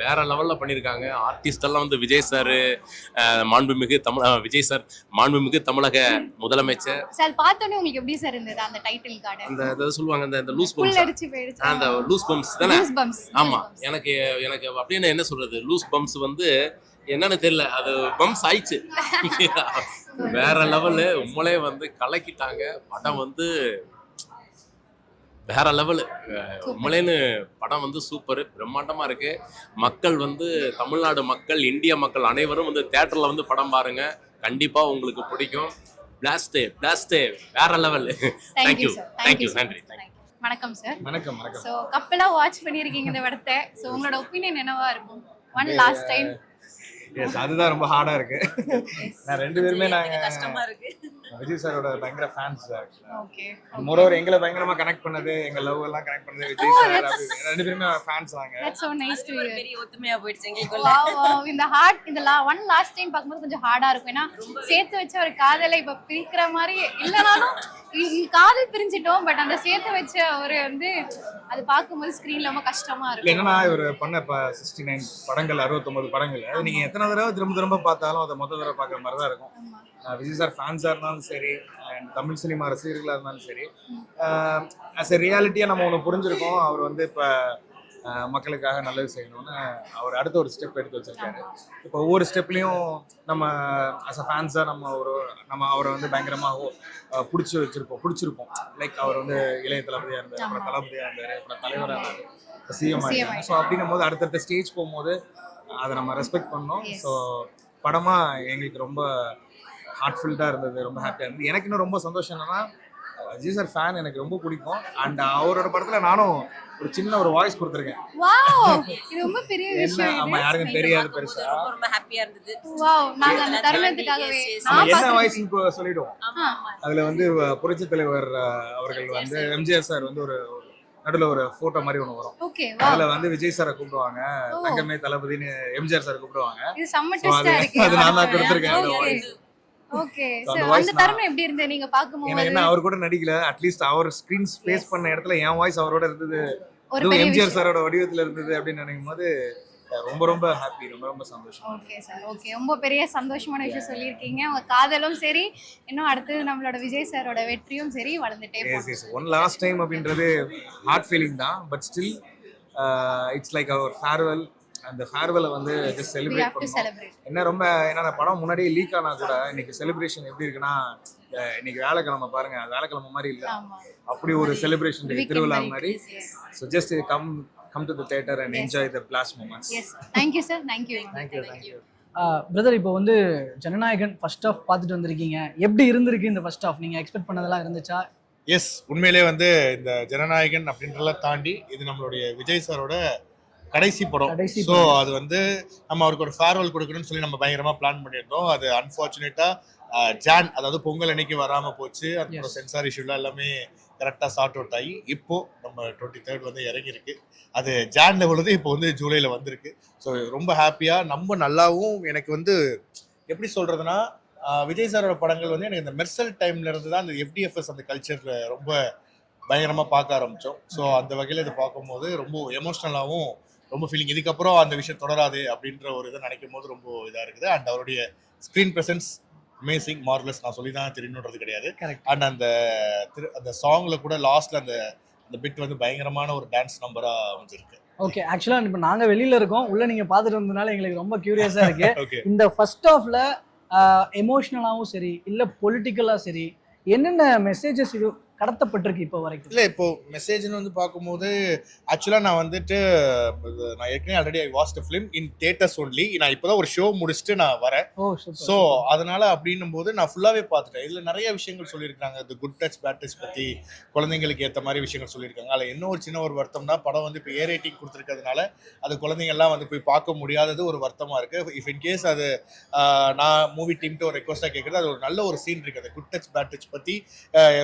வேற லெவலில் பண்ணியிருக்காங்க. ஆர்டிஸ்ட் எல்லாம் வந்து விஜய் சார், விஜய் சார் மாண்புமிகு தமிழக முதலமைச்சர். சார் பார்த்தோன்னே உங்களுக்கு எப்படி சார் இருந்தது அந்த டைட்டில் கார்டு? அந்த இதை சொல்லுவாங்க, இந்த லூஸ் புல் பம்ப்ஸ், அடிச்சு போயிடுச்சு. அந்த லூஸ் பம்ப்ஸ் தானே? Loose bumps. ஆமா, எனக்கு அப்படின்னு என்ன சொல்றது, லூஸ் பம்ப்ஸ் வந்து என்னன்னு தெரியல, அது பம்ப்ஸ் ஆயிடுச்சு. வேற லெவலு, உண்மையிலே வந்து கலக்கிட்டாங்க. படம் வந்து வேற லெவலு, உண்மையிலேன்னு படம் வந்து சூப்பர், பிரம்மாண்டமா இருக்கு. மக்கள் வந்து தமிழ்நாடு மக்கள், இந்திய மக்கள் அனைவரும் வந்து தியேட்டர்ல வந்து படம் பாருங்க, கண்டிப்பா உங்களுக்கு பிடிக்கும். பிளாஸ்ட் வேற லெவல். தேங்க்யூ தேங்க்யூ, நன்றி. வணக்கம் சார். வணக்கம். ஸோ கப்பலா வாட்ச் பண்ணியிருக்கீங்க இந்த படத்தை. ஸோ உங்களோட ஒப்பீனியன் என்னவா இருக்கும்? One last time. எஸ், அதுதான் ரொம்ப ஹார்டா இருக்கு. நான் ரெண்டு பேருமே கஷ்டமா இருக்கு. விஜய் சாரோட பயங்கர ஃபேன்ஸ். ஓகே. மோரோவர் எங்களை பயங்கரமா கனெக்ட் பண்ணது, எங்க லவ் எல்லாம் கனெக்ட் பண்ணது விஜய் சார். ரெண்டு பேருமே ஃபேன்ஸ் தாங்க. That's so nice to hear. பெரிய ஒத்துமையா போயிடுச்சு எங்களுக்குள்ள. Wow, இந்த ஹார்ட் இந்த ஒன் லாஸ்ட் டைம் பார்க்கும்போது கொஞ்சம் ஹார்டா இருக்கும். ஏன்னா சேர்த்து வச்ச ஒரு காதலை இப்ப பிரிக்கிற மாதிரி இல்லனாலும் காதல் பிரிஞ்சிட்டோம், பட் அந்த சேர்த்து வச்ச ஒரு வந்து அது பார்க்கும்போது ஸ்கிரீன்ல ரொம்ப கஷ்டமா இருக்கும். என்னன்னா இவர் பண்ண 69 படங்கள், 69 படங்கள், அது நீங்க எத்தனை தடவை திரும்ப பார்த்தாலும் அதை மொத்த தடவை பார்க்குற மாதிரி தான் இருக்கும். விஜய் சார் ஃபேன்ஸாக இருந்தாலும் சரி, அண்ட் தமிழ் சினிமா ரசிகர்களாக இருந்தாலும் சரி, ஆஸ் எ ரியாலிட்டியாக நம்ம ஒன்று புரிஞ்சிருக்கோம். அவர் வந்து இப்போ மக்களுக்காக நல்லது செய்யணும்னு அவர் அடுத்த ஒரு ஸ்டெப் எடுத்து வச்சிருக்காரு. இப்போ ஒவ்வொரு ஸ்டெப்லையும் நம்ம ஆஸ் அ ஃபேன்ஸாக நம்ம அவரை வந்து பயங்கரமாக பிடிச்சிருப்போம். லைக் அவர் வந்து இளைய தளபதியாக இருந்தார், அப்புறம் தளபதியாக இருந்தார், அப்புறம் தலைவராக இருந்தார், சிஎம் ஆகிட்டாங்க. ஸோ அப்படின்னும் போது அடுத்தடுத்த ஸ்டேஜ் போகும்போது அதை நம்ம ரெஸ்பெக்ட் பண்ணோம். ஸோ படமாக எங்களுக்கு ரொம்ப ஹார்ட்ஃபுல்டாக இருந்தது, ரொம்ப ஹாப்பியாக இருந்தது. எனக்கு இன்னும் ரொம்ப சந்தோஷம் என்னன்னா, விஜய் சார் ஃபேன் எனக்கு ரொம்ப பிடிக்கும். அண்ட் அவரோட படத்தில் நானும் ஒரு சின்ன ஒரு வாய்ஸ் கொடுத்துருக்கேன். வாவ், இது ரொம்ப பெரிய விஷயம். ஆமா, யாருக்கும் தெரியாது பெருசா. ரொம்ப ஹாப்பியா இருந்தது. வாவ், நாங்க அந்த தருணத்துக்காகவே என்ன வாய்ஸ்னு சொல்லிடுவோம். அதுல வந்து புரட்சி தலைவர் அவர்கள் வந்து எம்ஜிஆர் சார் வந்து ஒரு நடுவில் ஒரு போட்டோ மாதிரி ஒன்று வரும். ஓகே. அதுல வந்து விஜய் சாரை கூப்பிடுவாங்க, தங்கமே தளபதினு எம்ஜிஆர் சார் கூப்பிடுவாங்க. இது செம்ம டெஸ்டா இருக்கு. அது நான் தான் கொடுத்திருக்கேன் அந்த வாய்ஸ். ஓகே. சோ அந்த தருணம் எப்படி இருந்தது நீங்க பாக்கும்போது? எனக்கு என்ன, அவர் கூட நடிக்கல, அட்லீஸ்ட் அவர் ஸ்கிரீன் ஸ்பேஸ் பண்ண இடத்துல என் வாய்ஸ் அவரோட இருந்தது, ஒரு எம்ஜிஆர் சாரோட வடிவத்துல இருந்தது அப்படின்னு நினைக்கும் போது ரொம்ப ரொம்ப ஹாப்பி, ரொம்ப சந்தோஷம். Okay sir, okay. ரொம்ப பெரிய சந்தோஷமான விஷயம் சொல்லியிருக்கீங்க. உங்க காதலும் சரி, இன்னும் அடுத்து நம்மளோட விஜய் சாரோட வெற்றியும் சரி வளர்ந்துட்டே போகும். ஒன் லாஸ்ட் டைம் அப்படின்றது ஹார்ட் ஃபீலிங் தான், but still it's like our farewell. அந்த ஃபேர்வெலை வந்து ஜஸ்ட் செலிப்ரேட் பண்ணணும். என்ன ரொம்ப என்னன்னா, படம் முன்னாடியே லீக் ஆனா கூட இன்னைக்கு செலிப்ரேஷன் எப்படி இருக்குன்னா, இன்னைக்கு வேலைக்கிழமை பாருங்க, வேலைக்கிழமை மாதிரி இல்லை, அப்படி ஒரு செலிப்ரேஷன் திருவிழா மாதிரி. So just come to the theater and enjoy the blast moments. Yes, thank you sir, thank you. Brother, இப்போ வந்து ஜனநாயகன் ஃபர்ஸ்ட் ஹாஃப் பார்த்துட்டு வந்திருக்கீங்க, எப்படி இருந்திருக்கு இந்த ஃபர்ஸ்ட் ஹாஃப்? நீங்க எக்ஸ்பெக்ட் பண்ணதெல்லாம் இருந்துச்சா? எஸ், உண்மையிலே வந்து இந்த ஜனநாயகன் அப்படின்றதெல்லாம் தாண்டி இது நம்மளுடைய விஜய் சாரோட கடைசி படம். ஸோ அது வந்து நம்ம அவருக்கு ஒரு ஃபேர்வெல் கொடுக்கணும்னு சொல்லி நம்ம பயங்கரமாக பிளான் பண்ணியிருந்தோம். அது அன்ஃபார்ச்சுனேட்டாக ஜான், அதாவது பொங்கல் அன்னைக்கு வராமல் போச்சு. அப்புறம் சென்சார் இஷ்யூலாம் எல்லாமே கரெக்டாக சார்ட் அவுட் ஆகி இப்போ நம்ம 23rd வந்து இறங்கியிருக்கு. அது ஜான்ல உள்ளது இப்போ வந்து ஜூலையில் வந்திருக்கு. ஸோ ரொம்ப ஹாப்பியாக, நம்ம நல்லாவும். எனக்கு வந்து எப்படி சொல்கிறதுனா, விஜய் சாரோட படங்கள் வந்து எனக்கு இந்த மெர்சல் டைம்ல இருந்து தான் அந்த எஃப்டிஎஃப்எஸ் அந்த கல்ச்சரில் ரொம்ப பயங்கரமாக பார்க்க ஆரம்பித்தோம். ஸோ அந்த வகையில் இதை பார்க்கும்போது ரொம்ப எமோஷ்னலாகவும் ரொம்ப ஃபீலிங். இதுக்கப்புறம் அந்த விஷயம் தொடராது அப்படின்ற ஒரு இதை நினைக்கும் போது ரொம்ப இதாக இருக்குது. அண்ட் அவருடைய ஸ்க்ரீன் ப்ரெசன்ஸ் அமேசிங், மார்வலஸ். நான் சொல்லி தான் தெரியணுன்றது கிடையாது. அண்ட் அந்த சாங்ல கூட லாஸ்ட்ல அந்த பிட் வந்து பயங்கரமான ஒரு டான்ஸ் நம்பரா வந்துருக்கு. ஓகே, ஆக்சுவலா இப்போ நாங்க வெளியில இருக்கோம், உள்ள நீங்க பார்த்துட்டு வந்ததுனால எங்களுக்கு ரொம்ப கியூரியஸா இருக்கு. இந்த ஃபர்ஸ்ட் ஹாஃப்ல எமோஷனலாவும் சரி, இல்ல பொலிட்டிக்கலா சரி, என்னென்ன மெசேஜஸ் இது கடத்தப்பட்டிருக்கு இப்போ வரைக்கும்? இல்லை, இப்போ மெசேஜ்னு வந்து பார்க்கும்போது ஆக்சுவலாக நான் வந்துட்டு நான் ஏற்கனவே already I watch the film in theatres only. நான் இப்போ தான் ஒரு ஷோ முடிச்சுட்டு நான் வரேன். ஸோ அதனால அப்படின்னும் போது நான் ஃபுல்லாகவே பார்த்துட்டேன். இதில் நிறைய விஷயங்கள் சொல்லியிருக்காங்க. இந்த குட் டச் பேட் டச் பற்றி குழந்தைங்களுக்கு ஏற்ற மாதிரி விஷயங்கள் சொல்லியிருக்காங்க. அதில் என்ன ஒரு சின்ன ஒரு வருத்தம்னா, படம் வந்து இப்போ ஏ ரேட்டிங் கொடுத்துருக்கிறதுனால அது குழந்தைங்கள்லாம் வந்து போய் பார்க்க முடியாதது ஒரு வருத்தமாக இருக்குது. இஃப் இன்கேஸ் அது நான் மூவி டீம்கிட்ட ஒரு ரெக்வஸ்ட்டாக கேட்குறது, அது ஒரு நல்ல ஒரு சீன் இருக்குது. அந்த குட் டச் பேட் டச் பற்றி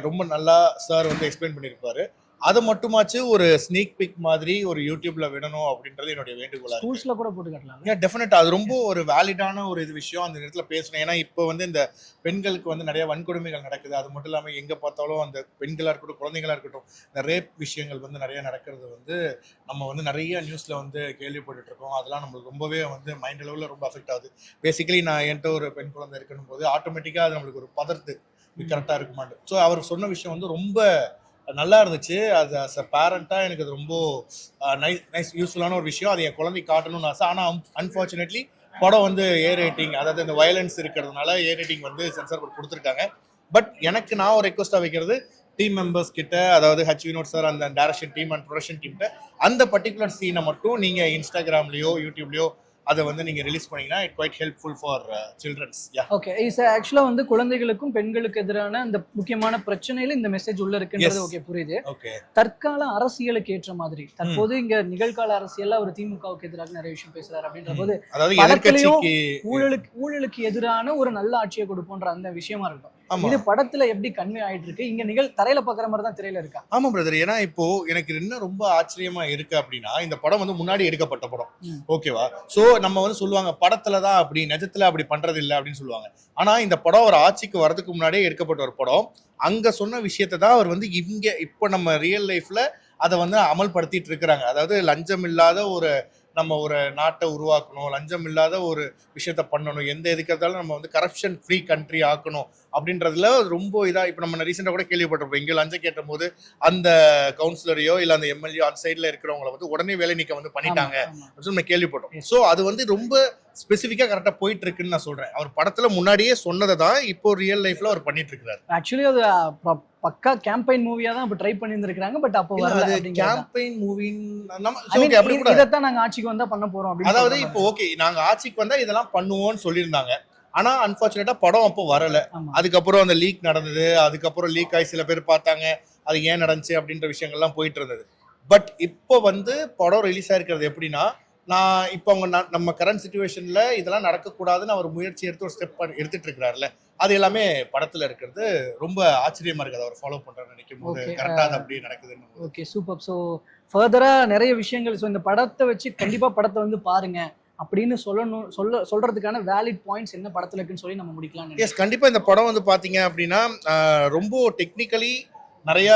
ரொம்ப நல்லா சார் வந்து எக்ஸ்பிளைன் பண்ணியிருப்பாரு. அதை மட்டுமாச்சு ஒரு ஸ்னீக் பிக் மாதிரி ஒரு யூடியூப்ல விடணும் அப்படின்றது என்னுடைய வேண்டுகோளா இருக்கு. ஸ்கூல்ஸ்ல கூட போட்டு காட்டலாம். ஏன் டெஃபினட்டா அது ரொம்ப ஒரு வேலிடான ஒரு இது விஷயம் அந்த இடத்துல பேசணும். ஏன்னா இப்போ வந்து இந்த பெண்களுக்கு வந்து நிறைய வன்கொடுமைகள் நடக்குது. அது மட்டும் இல்லாமல் எங்கே பார்த்தாலும் அந்த பெண்களாக இருக்கட்டும் குழந்தைங்களா இருக்கட்டும் இந்த ரேப் விஷயங்கள் வந்து நிறைய நடக்கிறது வந்து நம்ம வந்து நிறைய நியூஸ்ல வந்து கேள்விப்பட்டுட்டு இருக்கோம். அதெல்லாம் நம்மளுக்கு ரொம்பவே வந்து மைண்ட் லெவலில் ரொம்ப அஃபெக்ட் ஆகுது. பேசிக்கலி நான் என்கிட்ட ஒரு பெண் குழந்தை இருக்கணும் போது ஆட்டோமேட்டிக்காக அது நம்மளுக்கு ஒரு பதர்த்து கரெக்டாக இருக்குமாண்டு. ஸோ அவர் சொன்ன விஷயம் வந்து ரொம்ப நல்லா இருந்துச்சு. அது அஸ் அ பேரண்ட்டாக எனக்கு அது ரொம்ப நைஸ் யூஸ்ஃபுல்லான ஒரு விஷயம். அது என் குழந்தை காட்டணும்னு ஆசை. ஆனால் அன்ஃபார்ச்சுனேட்லி படம் வந்து ஏ ரேட்டிங், அதாவது இந்த வயலன்ஸ் இருக்கிறதுனால ஏ ரேட்டிங் வந்து சென்சார் போர்டு கொடுத்துருக்காங்க. பட் எனக்கு நான் ஒரு ரெக்வஸ்ட்டாக வைக்கிறது டீம் மெம்பர்ஸ் கிட்ட, அதாவது ஹச் வினோத் சார் அந்த டைரக்ஷன் டீம் அண்ட் ப்ரொடக்ஷன் டீம்கிட்ட அந்த பர்டிகுலர் சீனை மட்டும் நீங்கள் இன்ஸ்டாகிராம்லேயோ யூடியூப்லேயோ அதை வந்து நீங்கள் ரிலீஸ் பண்ணீங்கன்னா it quite helpful for children's. Okay, is ஆக்சுவலாக வந்து குழந்தைகளுக்கும் பெண்களுக்கு எதிரான அந்த முக்கியமான பிரச்சனையில இந்த மெசேஜ் உள்ள இருக்குன்றது ஓகே புரியுது. ஓகே, தற்கால அரசியலுக்கு ஏற்ற மாதிரி தற்போது இங்க நிகழ்கால அரசியல்ல ஒரு திமுகவுக்கு எதிராக நிறைய விஷயம் பேசுறாரு அப்படின்ற போது அதாவது படத்திலையும் எதிர்க்கட்சிக்கு ஊழலுக்கு எதிரான ஒரு நல்ல ஆட்சியை கொடுப்போன்ற அந்த விஷயமா இருக்கும். ஆமா. இது படத்துல எப்படி கன்வே ஆயிட்டு இருக்கு? இங்க தரையில பாக்குற மாதிரி தான் திரையில இருக்கா? ஆமா பிரதர். ஏன்னா இப்போ எனக்கு என்ன ரொம்ப ஆச்சரியமா இருக்கு அப்படின்னா இந்த படம் வந்து முன்னாடி எடுக்கப்பட்ட படம். ஓகேவா? சோ நம்ம வந்து சொல்லுவாங்க படத்துல தான் அப்படி, நிஜத்துல அப்படி பண்றது இல்லை அப்படின்னு சொல்லுவாங்க. ஆனா இந்த படம் ஒரு ஆட்சிக்கு வரதுக்கு முன்னாடியே எடுக்கப்பட்ட ஒரு படம். அங்க சொன்ன விஷயத்தை தான் அவர் வந்து இங்க இப்போ நம்ம ரியல் லைஃப்ல அதை வந்து அமல்படுத்திட்டு இருக்கிறாங்க. அதாவது லஞ்சம் இல்லாத ஒரு நம்ம ஒரு நாட்டை உருவாக்கணும், லஞ்சம் இல்லாத ஒரு விஷயத்த பண்ணணும், எந்த எதுக்கிறதாலும் நம்ம வந்து கரப்ஷன் ஃப்ரீ கண்ட்ரி ஆக்கணும் அப்படின்றதுல ரொம்ப இதாக இப்போ நம்ம ரீசெண்டாக கூட கேள்விப்பட்டிருப்போம். இங்கே லஞ்சம் கேட்ட போது அந்த கவுன்சிலரையோ இல்லை அந்த எம்எல்ஏ அந்த சைடில் இருக்கிறவங்களை வந்து உடனே வேலை நீக்கம் வந்து பண்ணிட்டாங்க அப்படின்னு நம்ம கேள்விப்பட்டோம். ஸோ அது வந்து ரொம்ப ஸ்பெசிஃபிக்காக கரெக்டாக போயிட்டு இருக்குன்னு நான் சொல்கிறேன். அவர் படத்தில் முன்னாடியே சொன்னதை தான் இப்போ ரியல் லைஃப்ல அவர் பண்ணிட்டு இருக்கிறாரு. ஆக்சுவலி அது பக்கா கேம்பெயின் மூவியா தான் இப்ப ட்ரை பண்ணியிருந்திருக்காங்க. பட் அப்போ வரல. கேம்பெயின் மூவின்னு நம்ம இதைத்தான் நாங்க ஆட்சிக்கு வந்தா பண்ண போறோம் அப்படின்னு. அதாவது இப்போ ஓகே நாங்க ஆட்சிக்கு வந்தா இதெல்லாம் பண்ணுவோம்னு சொல்லியிருந்தாங்க. ஆனா அன்பார்ச்சுனேட்டா படம் அப்போ வரல. அதுக்கப்புறம் அந்த லீக் நடந்தது. அதுக்கப்புறம் லீக் ஆகி சில பேர் பார்த்தாங்க அது ஏன் நடந்துச்சு அப்படின்ற விஷயங்கள்லாம் போயிட்டு இருந்தது. பட் இப்போ வந்து படம் ரிலீஸ் ஆயிருக்கிறது எப்படின்னா, நான் இப்போ அவங்க நம்ம கரண்ட் சுச்சுவேஷன்ல இதெல்லாம் நடக்கக்கூடாதுன்னு அவர் முயற்சி எடுத்து ஒரு ஸ்டெப் எடுத்துட்டு இருக்கிறாருல, அது எல்லாமே படத்துல இருக்கிறது ரொம்ப ஆச்சரியமா இருக்குது. அவர் ஃபாலோ பண்றாருன்னு நினைக்கும் போது கரெக்டா அது அப்படியே நடக்குதுன்னு. Okay, super. ஸோ ஃபர்தரா நிறைய விஷயங்கள். ஸோ இந்த படத்தை வச்சு கண்டிப்பா படத்தை வந்து பாருங்க அப்படின்னு சொல்றதுக்கான வேலிட் பாயிண்ட்ஸ் என்ன படத்துல இருக்குன்னு சொல்லி நம்ம முடிக்கலாம். எஸ், கண்டிப்பா இந்த படம் வந்து பாத்தீங்க அப்படின்னா ரொம்ப டெக்னிக்கலி நிறைய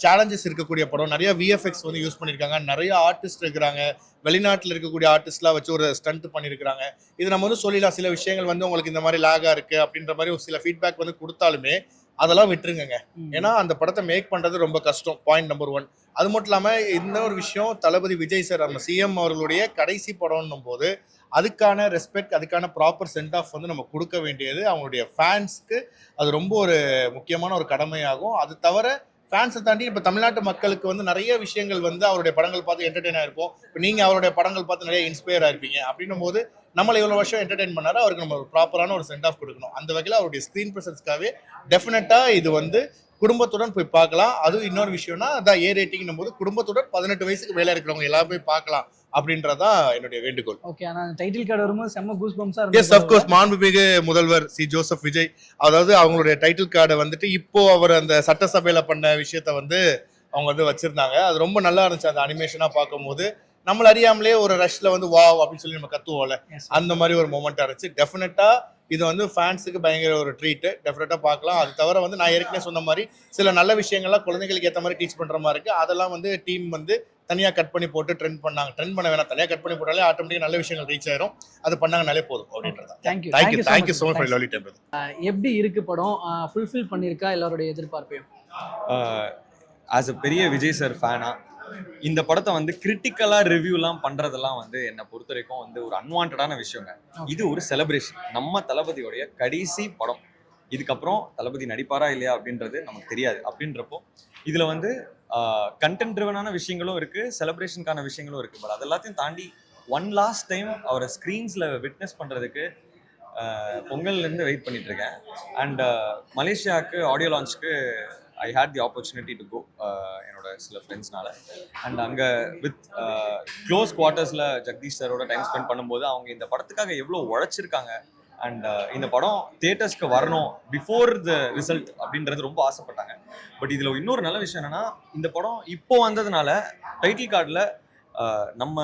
சேலஞ்சஸ் இருக்கக்கூடிய படம். நிறைய விஎஃப்எக்ஸ் வந்து யூஸ் பண்ணியிருக்காங்க. நிறைய ஆர்டிஸ்ட் இருக்கிறாங்க. வெளிநாட்டில் இருக்கக்கூடிய ஆர்டிஸ்ட்லாம் வச்சு ஒரு ஸ்டண்ட் பண்ணியிருக்கிறாங்க. இது நம்ம வந்து சொல்லிடலாம். சில விஷயங்கள் வந்து உங்களுக்கு இந்த மாதிரி லேகா இருக்கு அப்படின்ற மாதிரி ஒரு சில ஃபீட்பேக் வந்து கொடுத்தாலுமே அதெல்லாம் விட்டுருங்க. ஏன்னா அந்த படத்தை மேக் பண்றது ரொம்ப கஷ்டம். Point number 1. அது மட்டும் இல்லாமல் இன்னொரு விஷயம், தளபதி விஜய் சார் நம்ம சிஎம் அவர்களுடைய கடைசி படம்னும் போது அதுக்கான ரெஸ்பெக்ட், அதுக்கான ப்ராப்பர் சென்ட் ஆஃப் வந்து நம்ம கொடுக்க வேண்டியது அவங்களுடைய ஃபேன்ஸ்க்கு அது ரொம்ப ஒரு முக்கியமான ஒரு கடமையாகும். அது தவிர ஃபேன்ஸை தாண்டி இப்போ தமிழ்நாட்டு மக்களுக்கு வந்து நிறைய விஷயங்கள் வந்து அவருடைய படங்கள் பார்த்து என்டர்டெயின் ஆயிருப்போம். இப்போ நீங்கள் அவருடைய படங்கள் பார்த்து நிறைய இன்ஸ்பயர் ஆயிருப்பீங்க. அப்படின்னும் போது நம்மளை இவ்வளோ வருஷம் என்டர்டெயின் பண்ணாரு, அவருக்கு நம்ம ஒரு ப்ராப்பரான ஒரு சென்ட் ஆஃப் கொடுக்கணும். அந்த வகையில் அவருடைய ஸ்க்ரீன் ப்ரெசன்ஸ்க்காகவே டெஃபினட்டாக இது வந்து குடும்பத்துடன் போய் பார்க்கலாம். அதுவும் இன்னொரு விஷயம்னா அதான் ஏ ரேட்டிங்னும் போது குடும்பத்துடன் 18 வயசுக்கு மேலே இருக்கிறவங்க எல்லாரும் போய் பார்க்கலாம் அப்படின்றதான் என்னுடைய வேண்டுகோள். ஓகே, ஆனா டைட்டில் கார்டு வரும்போது செம்ம கூஸ் பம்ப்ஸா இருக்கு. Yes, of course. மாண்புமிகு முதல்வர் சி ஜோசப் விஜய், அதாவது அவங்களுடைய டைட்டில் கார்டை வந்துட்டு இப்போ அவர் அந்த சட்டசபையில பண்ண விஷயத்த வந்து அவங்க வந்து வச்சிருந்தாங்க. அது ரொம்ப நல்லா இருந்துச்சு. அந்த அனிமேஷனா பார்க்கும்போது நம்மள அறியாமலே ஒரு ரஷ்ல வந்து வாவ் அப்படின்னு சொல்லி நம்ம கத்துவோம்ல, அந்த மாதிரி ஒரு மொமெண்டா இருந்துச்சு. டெஃபினட்டா இது வந்து ஃபேன்ஸுக்கு பயங்கர ஒரு ட்ரீட். டெஃபினட்டா பார்க்கலாம். அது தவிர வந்து நான் ஏற்கனவே சொன்ன மாதிரி சில நல்ல விஷயங்கள்லாம் குழந்தைகளுக்கு ஏற்ற மாதிரி டீச் பண்ற மாதிரி இருக்கு. அதெல்லாம் வந்து டீம் வந்து தனியாக கட் பண்ணி போட்டு ட்ரெண்ட் பண்ணாங்க. ட்ரெண்ட் பண்ண வேணாம், தனியாக கட் பண்ணி போட்டாலே ஆட்டோமேட்டிக்காக நல்ல விஷயங்கள் ரீச் ஆயிரும். அது பண்ணாங்கனாலே போதும் அப்படின்றத. Thank you so much for lovely time. எப்படி இருக்கு படம்? ஃபுல்ஃபில் பண்ணியிருக்கா எல்லாருடைய எதிர்பார்ப்பையும்? ஆஸ் அ பெரிய விஜய் சார் ஃபேனா இந்த படத்தை வந்து கிரிட்டிக்கலாக ரிவ்யூலாம் பண்ணுறதெல்லாம் வந்து என்னை பொறுத்த வரைக்கும் வந்து ஒரு அன்வான்டான விஷயங்க. இது ஒரு செலிப்ரேஷன். நம்ம தளபதியோடைய கடைசி படம். இதுக்கப்புறம் தளபதி நடிப்பாரா இல்லையா அப்படின்றது நமக்கு தெரியாது. அப்படின்றப்போ இதில் வந்து கண்டென்ட் ட்ரிவனான விஷயங்களும் இருக்குது, செலிப்ரேஷனுக்கான விஷயங்களும் இருக்குது. பட் அதெல்லாத்தையும் தாண்டி ஒன் லாஸ்ட் டைம் அவரை ஸ்க்ரீன்ஸில் விட்னஸ் பண்ணுறதுக்கு பொங்கல்லேருந்து வெயிட் பண்ணிகிட்ருக்கேன். அண்ட் மலேசியாவுக்கு ஆடியோ லான்ச்சுக்கு I had the opportunity to go என்னோட சில ஃப்ரெண்ட்ஸ்னால. அண்ட் அங்கே வித் க்ளோஸ் குவார்ட்டர்ஸில் ஜெகதீஷ் சாரோட டைம் ஸ்பெண்ட் பண்ணும்போது அவங்க இந்த படத்துக்காக எவ்வளோ உழைச்சிருக்காங்க அண்ட் இந்த படம் தியேட்டர்ஸ்க்கு வரணும் பிஃபோர் த ரிசல்ட் அப்படின்றது ரொம்ப ஆசைப்பட்டாங்க. பட் இதில் இன்னொரு நல்ல விஷயம் என்னன்னா, இந்த படம் இப்போ வந்ததுனால டைட்டில் கார்டில் நம்ம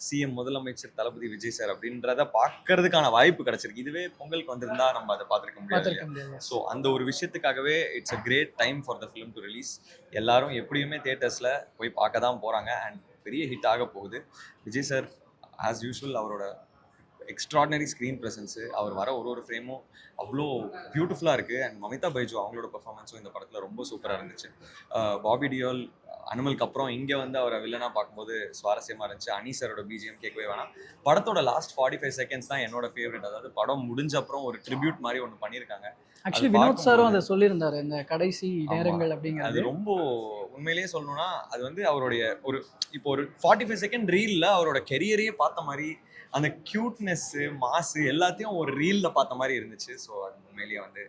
சிஎம் முதலமைச்சர் தளபதி விஜய் சார் அப்படின்றத பார்க்கறதுக்கான வாய்ப்பு கிடைச்சிருக்கு. இதுவே பொங்கலுக்கு வந்திருந்தா நம்ம அதை பார்த்துருக்க முடியாது. ஸோ அந்த ஒரு விஷயத்துக்காகவே it's a great time for the film to release. எல்லாரும் எப்படியுமே தியேட்டர்ஸில் போய் பார்க்க தான் போகிறாங்க அண்ட் பெரிய ஹிட் ஆக போகுது. விஜய் சார் ஆஸ் யூஷுவல் அவரோட எக்ஸ்ட்ராடினரி ஸ்க்ரீன் ப்ரெசன்ஸு, அவர் வர ஒரு ஃப்ரேமும் அவ்வளோ பியூட்டிஃபுல்லாக இருக்குது. அண்ட் மமிதா பைஜு அவங்களோட பெர்ஃபார்மன்ஸும் இந்த படத்தில் ரொம்ப சூப்பராக இருந்துச்சு. பாபி டியோல் அனிமலுக்கு அப்புறம் இங்கே வந்து அவரை வில்லனாக பார்க்கும்போது சுவாரஸ்யமாக இருந்துச்சு. அனி சாரோட பிஜிஎம் கேட்கவே வேணாம். படத்தோட லாஸ்ட் 45 செகண்ட்ஸ் தான் என்னோட ஃபேவரட். அதாவது படம் முடிஞ்ச அப்புறம் ஒரு ட்ரிபியூட் மாதிரி ஒன்று பண்ணியிருக்காங்க. ஆக்சுவலி வினோத் சாரும் அதை சொல்லியிருந்தாரு, இந்த கடைசி நேரங்கள் அப்படிங்கிறது. அது ரொம்ப உண்மையிலேயே சொல்லணும்னா அது வந்து அவருடைய இப்போ ஒரு 45 செகண்ட் ரீலில் அவரோட கெரியரையே பார்த்த மாதிரி, அந்த கியூட்னஸ்ஸு மாசு எல்லாத்தையும் ஒரு ரீலில் பார்த்த மாதிரி இருந்துச்சு. ஸோ அது உண்மையிலேயே வந்து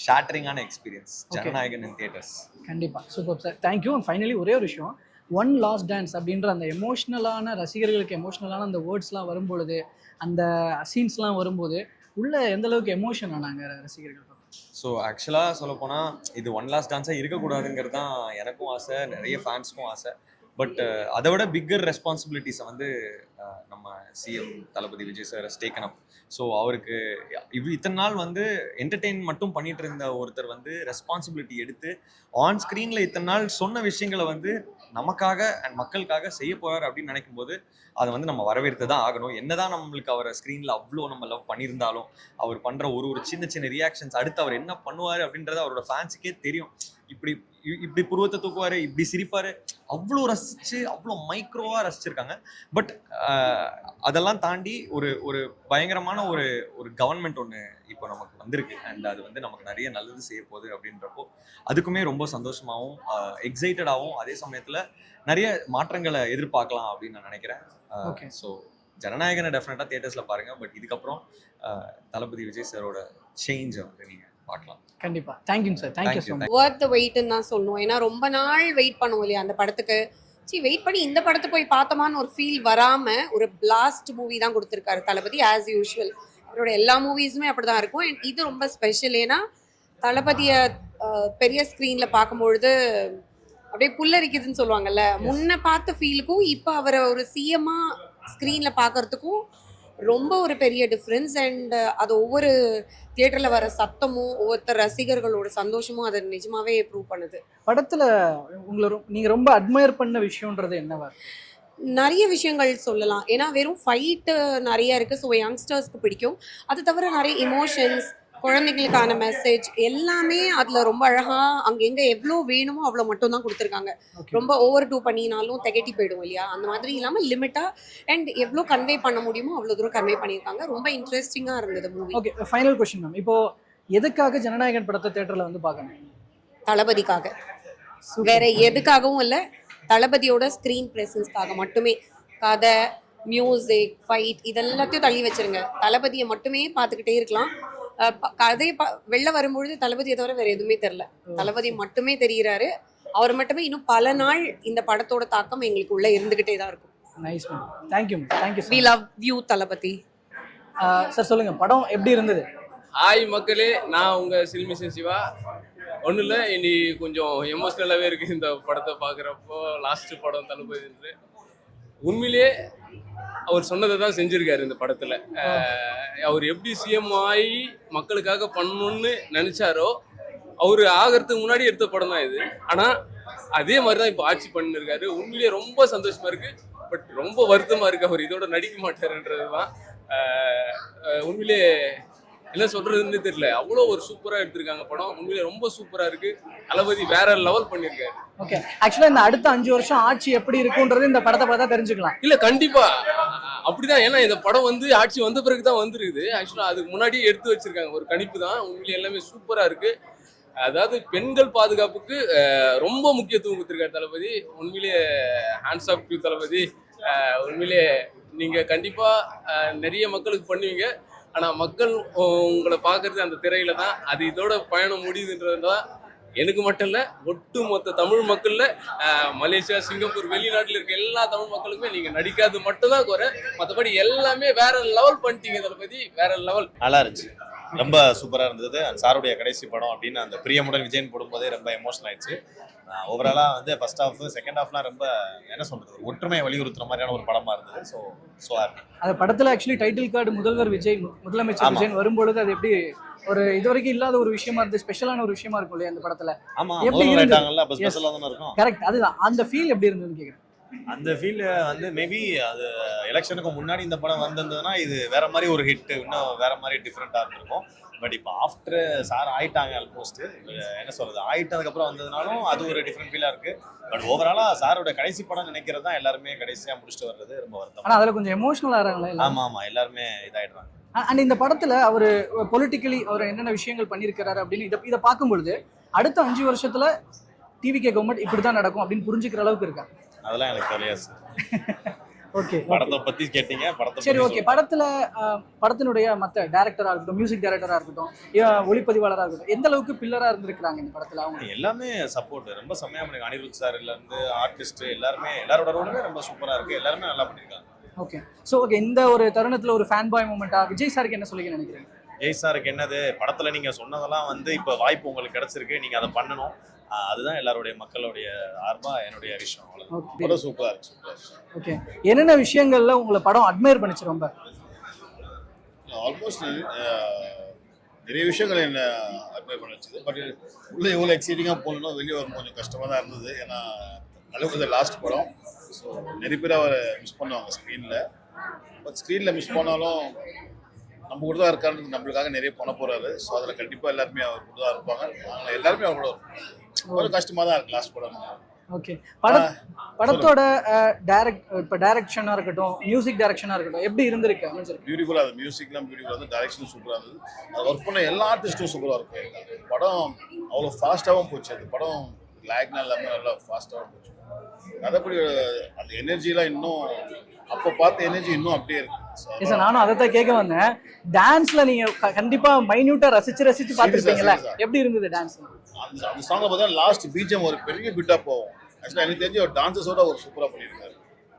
ஷேட்டரிங்கான எக்ஸ்பீரியன்ஸ். Jananayagan in theatres. கண்டிப்பாக super sir, thank you. And finally ஒரே ஒரு விஷயம், ஒன் லாஸ்ட் டான்ஸ் அப்படின்ற அந்த எமோஷ்னலான ரசிகர்களுக்கு எமோஷ்னலான அந்த வேர்ட்ஸ்லாம் வரும்பொழுது, அந்த சீன்ஸ்லாம் வரும்போது உள்ள எந்த அளவுக்கு எமோஷன் ஆனாங்க ரசிகர்கள்? ஸோ ஆக்சுவலாக சொல்லப்போனால் இது ஒன் லாஸ்ட் டான்ஸாக இருக்கக்கூடாதுங்கிறது தான் எனக்கும் ஆசை, நிறைய ஃபேன்ஸ்க்கும் ஆசை. பட் அதை விட பிக்கர் ரெஸ்பான்சிபிலிட்டிஸை வந்து நம்ம CM Thalapathy Vijay sir taken up. So அவருக்கு இத்தனை நாள் வந்து என்டர்டெயின் மட்டும் பண்ணிட்டு இருந்த ஒருத்தர் வந்து ரெஸ்பான்சிபிலிட்டி எடுத்து ஆன் ஸ்க்ரீனில் இத்தனை நாள் சொன்ன விஷயங்களை வந்து நமக்காக அண்ட் மக்களுக்காக செய்ய போகிறார் அப்படின்னு நினைக்கும் போது அதை வந்து நம்ம வரவேற்று தான் ஆகணும். என்னதான் நம்மளுக்கு அவரை ஸ்க்ரீனில் அவ்வளோ நம்ம லவ் பண்ணியிருந்தாலும் அவர் பண்ணுற ஒரு சின்ன சின்ன ரியாக்ஷன்ஸ், அடுத்து அவர் என்ன பண்ணுவார் அப்படின்றது அவரோட ஃபேன்ஸுக்கே தெரியும். இப்படி புருவத்தை தூக்குவார், இப்படி சிரிப்பார், அவ்வளோ ரசித்து அவ்வளோ மைக்ரோவாக ரசிச்சிருக்காங்க. பட் அதெல்லாம் தாண்டி ஒரு பயங்கரமான ஒரு கவர்மெண்ட் ஒன்று இப்போ நமக்கு வந்திருக்கு. அண்ட் அது வந்து நமக்கு நிறைய நல்லது செய்ய போகுது அப்படின்றப்போ அதுக்குமே ரொம்ப சந்தோஷமாகவும் எக்ஸைட்டடாகவும் அதே சமயத்தில் நிறைய மாற்றங்களை எதிர்பார்க்கலாம் அப்படின்னு நான் நினைக்கிறேன். ஸோ ஜனநாயகனை டெஃபினட்டாக தியேட்டர்ஸில் பாருங்கள். பட் இதுக்கப்புறம் தளபதி விஜய் சாரோட சேஞ்சை வந்து நீங்கள் பார்க்கலாம். கண்டிப்பாக. Thank you sir, thank you so much. Worth the வெயிட்னு தான் சொல்லணும். ஏன்னா ரொம்ப நாள் வெயிட் பண்ணுவோம் இல்லையா அந்த படத்துக்கு. வெயிட் பண்ணி இந்த படத்தை போய் பார்த்தோமான்னு ஒரு ஃபீல் வராமல் ஒரு பிளாஸ்ட் மூவி தான் கொடுத்துருக்காரு தளபதி. ஆஸ் யூஷுவல் அவரோட எல்லா மூவிஸுமே அப்படி தான் இருக்கும். அண்ட் இது ரொம்ப ஸ்பெஷல். ஏன்னா தளபதியை பெரிய ஸ்க்ரீனில் பார்க்கும்பொழுது அப்படியே புல்லரிக்குதுன்னு சொல்லுவாங்கல்ல, முன்ன பார்த்த ஃபீலுக்கும் இப்போ அவரை ஒரு சிஎம்மாக ஸ்க்ரீனில் பார்க்கறதுக்கும் ரொம்ப ஒரு பெரிய டிஃப்ரென்ஸ். அண்ட் அது ஒவ்வொரு தியேட்டரில் வர சத்தமும் ஒவ்வொருத்தர் ரசிகர்களோட சந்தோஷமும் அதை நிஜமாவே ப்ரூவ் பண்ணுது. படத்தில் நீங்கள் ரொம்ப அட்மையர் பண்ண விஷயம்ன்றது என்னவா? நிறைய விஷயங்கள் சொல்லலாம். ஏன்னா வெறும் ஃபைட்டு நிறைய இருக்குது, ஸோ யங்ஸ்டர்ஸ்க்கு பிடிக்கும். அது தவிர நிறைய இமோஷன்ஸ், குழந்தைங்களுக்கான மெசேஜ் எல்லாமே அதில் ரொம்ப அழகாக அங்கே எங்கே எவ்வளோ வேணுமோ அவ்வளோ மட்டும் தான் கொடுத்துருக்காங்க. ரொம்ப ஓவர் டூ பண்ணினாலும் திகட்டி போயிடும் இல்லையா, அந்த மாதிரி இல்லாமல் லிமிட்டாக அண்ட் எவ்வளோ கன்வே பண்ண முடியுமோ அவ்வளோ தூரம் கன்வே பண்ணியிருக்காங்க. ரொம்ப இன்ட்ரெஸ்டிங்காக இருந்தது movie. Okay, final question ma'am. இப்போது எதுக்காக ஜனநாயகன் படத்தை தேட்டரில் வந்து பார்க்கணும்? தளபதிக்காக, வேற எதுக்காகவும் இல்லை. தளபதியோட ஸ்க்ரீன் ப்ரெசன்ஸ்க்காக மட்டுமே. கதை, மியூசிக், ஃபைட் இதெல்லாத்தையும் தள்ளி வச்சிருங்க. தளபதியை மட்டுமே பார்த்துக்கிட்டே இருக்கலாம். கதையை வெளில வரும்பொழுது தளபதியை தவிர வேற எதுவுமே தெரியல. தளபதி மட்டுமே தெரிகிறாரு. அவர் மட்டுமே இன்னும் பல நாள் இந்த படத்தோட தாக்கம் எங்களுக்கு உள்ள இருந்துகிட்டே தான் இருக்கும். Nice ma'am, thank you ma'am. Thank you. We love you Thalapathy. Sir சொல்லுங்க, படம் எப்படி இருந்தது? ஹாய் மக்களே, நான் உங்கள் சில்மிஷன் சிவா. ஒன்றும் இல்லை, இனி கொஞ்சம் எமோஷ்னலாகவே இருக்குது இந்த படத்தை பார்க்குறப்போ. லாஸ்ட்டு படம் தளபதி உண்மையிலேயே அவர் சொன்னதை தான் செஞ்சுருக்காரு இந்த படத்தில். அவர் எப்படி சிஎம் ஆகி மக்களுக்காக பண்ணணும்னு நினச்சாரோ அவர் ஆகிறதுக்கு முன்னாடி எடுத்த படம் தான் இது. ஆனால் அதே மாதிரி தான் இப்போ ஆட்சி பண்ணிருக்காரு. உண்மையிலேயே ரொம்ப சந்தோஷமாக இருக்குது. பட் ரொம்ப வருத்தமாக இருக்குது அவர் இதோட நடிக்க மாட்டாருன்றது தான். உண்மையிலேயே என்ன சொல்றதுன்னு தெரியல, அவ்வளோ ஒரு சூப்பராக எடுத்திருக்காங்க படம். உண்மையிலே ரொம்ப சூப்பராக இருக்கு. தளபதி வேற லெவல் பண்ணியிருக்காரு. ஓகே, ஆக்சுவலாக இந்த அடுத்த 5 வருஷம் ஆட்சி எப்படி இருக்குன்றது இந்த படத்தை பார்த்தா தெரிஞ்சுக்கலாம். இல்லை, கண்டிப்பா அப்படிதான். ஏன்னா இந்த படம் வந்து ஆட்சி வந்த பிறகு தான் வந்துருக்குது. ஆக்சுவலாக அதுக்கு முன்னாடியே எடுத்து வச்சிருக்காங்க, ஒரு கணிப்பு தான். உண்மையிலே எல்லாமே சூப்பராக இருக்கு. அதாவது பெண்கள் பாதுகாப்புக்கு ரொம்ப முக்கியத்துவம் கொடுத்துருக்காரு தளபதி. உண்மையிலே ஹேண்ட்ஸ் ஆஃப் டு தளபதி. உண்மையிலே நீங்கள் கண்டிப்பாக நிறைய மக்களுக்கு பண்ணுவீங்க. ஆனால் மக்கள் உங்களை பார்க்கறது அந்த திரையில தான். அது இதோட பயணம் முடியுதுன்றது தான் எனக்கு மட்டும் இல்லை, ஒட்டு மொத்த தமிழ் மக்களில் மலேசியா, சிங்கப்பூர், வெளிநாட்டில் இருக்க எல்லா தமிழ் மக்களுக்குமே நீங்கள் நடிக்காது மட்டும்தான் குறை. மற்றபடி எல்லாமே வேற லெவல் பண்ணிட்டீங்க. தளபதி வேற லெவல். நல்லா இருந்துச்சு, ரொம்ப சூப்பராக இருந்தது. சாருடைய கடைசி படம் அப்படின்னு அந்த பிரியமுடன் விஜயன் போடும்போதே ரொம்ப எமோஷனல் ஆயிடுச்சு. ஓவராலாக வந்து ஃபர்ஸ்ட் ஹாஃப் செகண்ட் ஹாஃப்லாம் ரொம்ப என்ன சொல்றது, ஒரு ஒற்றுமையை வலியுறுத்துற மாதிரியான ஒரு படமா இருந்தது. So happy. அந்த படத்துல ஆக்சுவலி டைட்டில் கார்டு முதலமைச்சர் விஜய் வரும்பொழுது அது எப்படி ஒரு இதுவரைக்கும் இல்லாத ஒரு விஷயமா இருந்து ஸ்பெஷலான ஒரு விஷயமா இருக்கும் இல்லையா அந்த படத்துல? ஆமா, எப்படி முதல்ல இருந்தது? ஆயிட்டாங்கல்ல, அப்ப ஸ்பெஷலா தான இருக்கும். கரெக்ட், அதுதான் அந்த ஃபீல் எப்படி இருந்ததுன்னு கேக்குறேன். அந்த ஃபீல் வந்து மேபி அது எலெக்ஷனுக்கு முன்னாடி இந்த படம் வந்திருந்ததுன்னா இது வேற மாதிரி ஒரு ஹிட், இன்னும் வேற மாதிரி டிஃப்ரெண்டா இருந்திருக்கும். பட் இப்போ ஆஃப்டர் சார் ஆயிட்டாங்க, ஆல்மோஸ்ட் என்ன சொல்றது, ஆயிட்டதுக்கப்புறம் வந்ததுனாலும் அது ஒரு டிஃப்ரெண்ட் ஃபீலா இருக்கு. பட் ஓவராலா சாரோட கடைசி படம் நினைக்கிறது தான் எல்லாருமே கடைசியா முடிச்சுட்டு வர்றது ரொம்ப வருத்தம். ஆனா அதுல கொஞ்சம் எமோஷனல் ஆறாங்களே. ஆமா ஆமா, எல்லாருமே இதாயிடுறாங்க. அண்ட் இந்த படத்துல அவரு பொலிட்டிக்கலி அவர் என்னென்ன விஷயங்கள் பண்ணியிருக்கிறாரு அப்படின்னு இதை பார்க்கும்பொழுது அடுத்த 5 வருஷத்துல டிவிகே கவர்மெண்ட் இப்படிதான் நடக்கும் அப்படின்னு புரிஞ்சுக்கிற அளவுக்கு இருக்கா? அதெல்லாம் எனக்கு தெரியாது சார். ஓகே, படத்தை பத்தி கேட்டீங்க, படத்தை சரி ஓகே. படத்தினுடைய மற்ற டைரக்டரா இருக்கட்டும், மியூசிக் டைரக்டரா இருக்கட்டும், ஒளிப்பதிவாளராக இருக்கட்டும், எந்த அளவுக்கு பில்லரா இருந்திருக்காங்க இந்த படத்துல? அவங்க எல்லாமே சப்போர்ட் ரொம்ப செம்மையா பண்ணிருக்காங்க. அனிருத் சார்ல இருந்து ஆர்டிஸ்ட் எல்லாருமே, எல்லாரோட ரோலுமே ரொம்ப சூப்பரா இருக்கு. எல்லாருமே நல்லா பண்ணிருக்காங்க. ஓகே, ஸோ ஓகே, இந்த ஒரு தருணத்துல ஒரு ஃபேன் பாய் மூமெண்டா விஜய் சாருக்கு என்ன சொல்லிக்க நினைக்கிறீங்க? விஜய் சாருக்கு என்னது, படத்துல நீங்க சொன்னதெல்லாம் வந்து இப்ப வாய்ப்பு உங்களுக்கு கிடைச்சிருக்கு, நீங்க அதை பண்ணணும். அதுதான் எல்லாருடைய மக்களுடைய ஆர்வா, என்னுடைய விஷயம். அவ்வளவு சூப்பரா இருக்கு, சூப்பரா இருக்கு. ஓகே, என்னென்ன விஷயங்கள்ல உங்களை படம் அட்மையர் பண்ணிச்சு ரொம்ப? ஆல்மோஸ்ட் நிறைய விஷயங்கள் என்ன அட்மையர் பண்ணிச்சு. பட் உள்ள எவ்வளோ எக்ஸைட்டிங்காக போகணும்னா வெளியே வரும் கொஞ்சம் கஷ்டமாக தான் இருந்தது. ஏன்னா அளவுக்கு லாஸ்ட் படம். ஸோ நிறைய பேர் அவரை மிஸ் பண்ணுவாங்க ஸ்க்ரீனில். பட் ஸ்க்ரீனில் மிஸ் பண்ணாலும் நம்ம கூட தான் இருக்காரு, நம்மளுக்காக நிறைய பண்ண போகிறாரு. ஸோ அதில் கண்டிப்பாக எல்லாருமே அவர் கூட தான் இருப்பாங்க. நாங்கள் எல்லாருமே அவர் கூட இருப்போம். கொஞ்சம் கஷ்டமாக தான் இருக்குது லாஸ்ட் படம். ஓகே, படத்தோட டைரக்ஷனாக இருக்கட்டும், மியூசிக் டைரக்ஷனாக இருக்கட்டும், எப்படி இருந்திருக்கு? பியூட்டிஃபுல்லாக அது, மியூசிக்லாம் பியூட்டிஃபுல்லாக இருந்தது, டைரக்ஷனும் சூப்பராக இருந்தது. அது ஒர்க் பண்ண எல்லா ஆர்டிஸ்ட்டும் சூப்பராக இருக்கும். படம் அவ்வளோ ஃபாஸ்ட்டாகவும் போச்சு. அது படம் லேக்னா இல்லாமல் நல்லா ஃபாஸ்ட்டாகவும் போச்சு. அதப்படி அந்த எனர்ஜிலாம் இன்னும் அப்போ பார்த்த எனர்ஜி இன்னும் அப்படியே இருக்கு. சார் நானும் அதை தான் கேட்க வந்தேன். டான்ஸ்ல நீங்க கண்டிப்பா மைன்யூட்டா ரசிச்சு பார்த்துருப்பீங்களா? எப்படி இருந்தது டான்ஸ்? அந்த சாங்கை பார்த்தா லாஸ்ட் பிஜிஎம் ஒரு பெரிய பிட்டா போகும். ஆக்சுவலாக எனக்கு தெரிஞ்சு ஒரு டான்சஸோட ஒரு சூப்பராக பண்ணியிருக்காரு.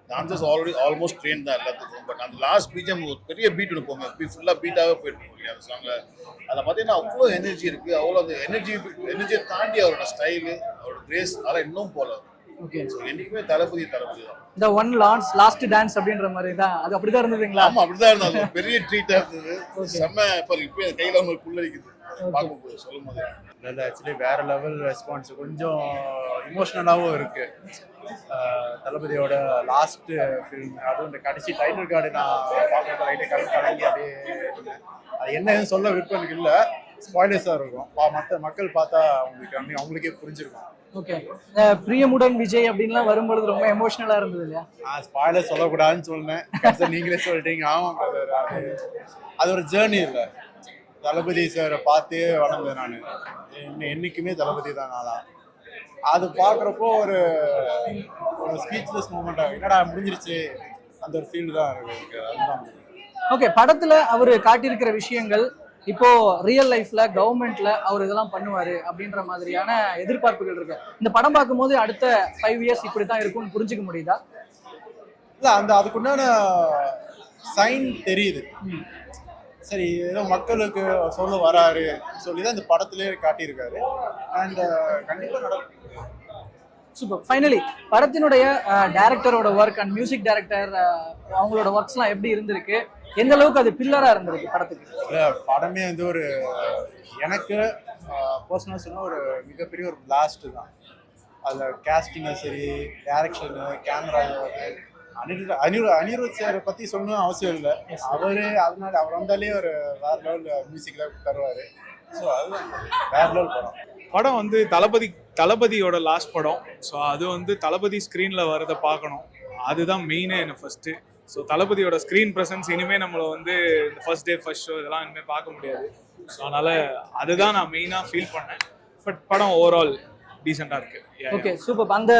டான்சஸ் ஆல்மோஸ்ட் ட்ரெயின் தான் எல்லாத்துக்கும். பட் அந்த லாஸ்ட் பிஜிஎம் ஒரு பெரிய பீட் ஒன்று போங்க, ஃபுல்லாக பீட்டாகவே போயிட்டு இருக்கோம் அந்த சாங்கில். அதை பார்த்தீங்கன்னா அவ்வளோ எனர்ஜி இருக்குது. அவ்வளோ அந்த எனர்ஜியை தாண்டி அவரோட ஸ்டைலு, அவரோட கிரேஸ் அதெல்லாம் இன்னும் போல. ஓகே, என்னைக்குமே தளபதி தான். இந்த ஒன் லாஸ்ட் டான்ஸ் அப்படின்ற மாதிரி தான் அது அப்படிதான் இருந்ததுங்களா? ஆமா, அப்படிதான் இருந்தது. பெரிய ட்ரீட்டா இருந்தது. செம்ம. இப்போ கையில ஒரு புல்லரிக்குது பார்க்கும்போது, சொல்லும்போது. அது ஆக்சுவலி வேற லெவல் ரெஸ்பான்ஸ். கொஞ்சம் இமோஷனலாகவும் இருக்கு. தளபதியோட லாஸ்ட் ஃபிலிம், அதுவும் இந்த கடைசி டைட்டில் கார்டு நான் பார்க்குறது லைட்டை கலங்கி அப்படியே இருந்தேன். அது என்னன்னு சொல்ல விருப்பம் இல்லை, ஸ்பாய்லர்ஸாக இருக்கும். மற்ற மக்கள் பார்த்தா அவங்களுக்கே புரிஞ்சிருக்கும். ஓகே, பிரியமுடன் விஜய் அப்படின்லாம் வரும்பொழுது ரொம்ப எமோஷனலா இருந்தது இல்லையா? ஸ்பாய்லர் சொல்லக்கூடாதுன்னு சொன்னேன், நீங்களே சொல்லிட்டீங்க. ஆமாம், அது ஒரு ஜேர்னி இல்லை. தளபதி சாரை பார்த்தே வளர்ந்தேன் நான். என்னைக்குமே தளபதி தான் நாளா. அது பார்க்குறப்போ ஒரு ஸ்பீச்லெஸ் மூமெண்ட். என்னடா முடிஞ்சிருச்சு, அந்த ஒரு ஃபீல் தான் இருக்கு. அதுதான். ஓகே, படத்துல அவர் காட்டியிருக்கிற விஷயங்கள் இப்போ ரியல் லைஃப்ல கவர்மெண்ட்ல அவர் இதெல்லாம் பண்ணுவாரு அப்படின்ற மாதிரியான எதிர்பார்ப்புகள் இருக்கு. இந்த படம் பார்க்கும்போது அடுத்த 5 years இப்படித்தான் இருக்கும்னு புரிஞ்சுக்க முடியுதா? இல்ல, அதுக்குண்டான சைன் தெரியுது. சரி, ஏதோ மக்களுக்கு சொல்ல வராரு சொல்லிதான் இந்த படத்திலே காட்டியிருக்காரு. அண்ட் கண்டிப்பா நடக்கும். சூப்பர். ஃபைனலி படத்தினுடைய டைரக்டரோட ஒர்க் அண்ட் மியூசிக் டைரக்டர் அவங்களோட ஒர்க்ஸ்லாம் எப்படி இருந்திருக்கு? எந்த அளவுக்கு அது பில்லரா இருந்திருக்கு படத்துக்கு? படமே வந்து ஒரு எனக்கு பர்சனலாக சொன்னால் ஒரு மிகப்பெரிய ஒரு பிளாஸ்ட் தான். அதில் கேஸ்டிங்கும் சரி, டைரக்ஷனு, கேமரா, அனிருத் சாரை பற்றி சொல்லணும் அவசியம் இல்லை. அதனால அவர் வந்தாலே ஒரு வேற லெவல் மியூசிக் தான் தருவார். ஸோ அதுதான் வேற லெவல் படம் வந்து தளபதியோட லாஸ்ட் படம். ஸோ அது வந்து தளபதி ஸ்க்ரீனில் வரதை பார்க்கணும். அதுதான் மெயினே எனக்கு ஃபர்ஸ்ட்டு. ஸோ தளபதியோட ஸ்க்ரீன் ப்ரெசன்ஸ் இனிமேல் நம்மளை வந்து இந்த ஃபர்ஸ்ட் டே ஃபர்ஸ்ட் ஷோ இதெல்லாம் இனிமேல் பார்க்க முடியாது. ஸோ அதனால் அதுதான் நான் மெயினாக ஃபீல் பண்ணேன். பட் படம் ஓவரால் டீசெண்டாக இருக்கு. Okay, super. அந்த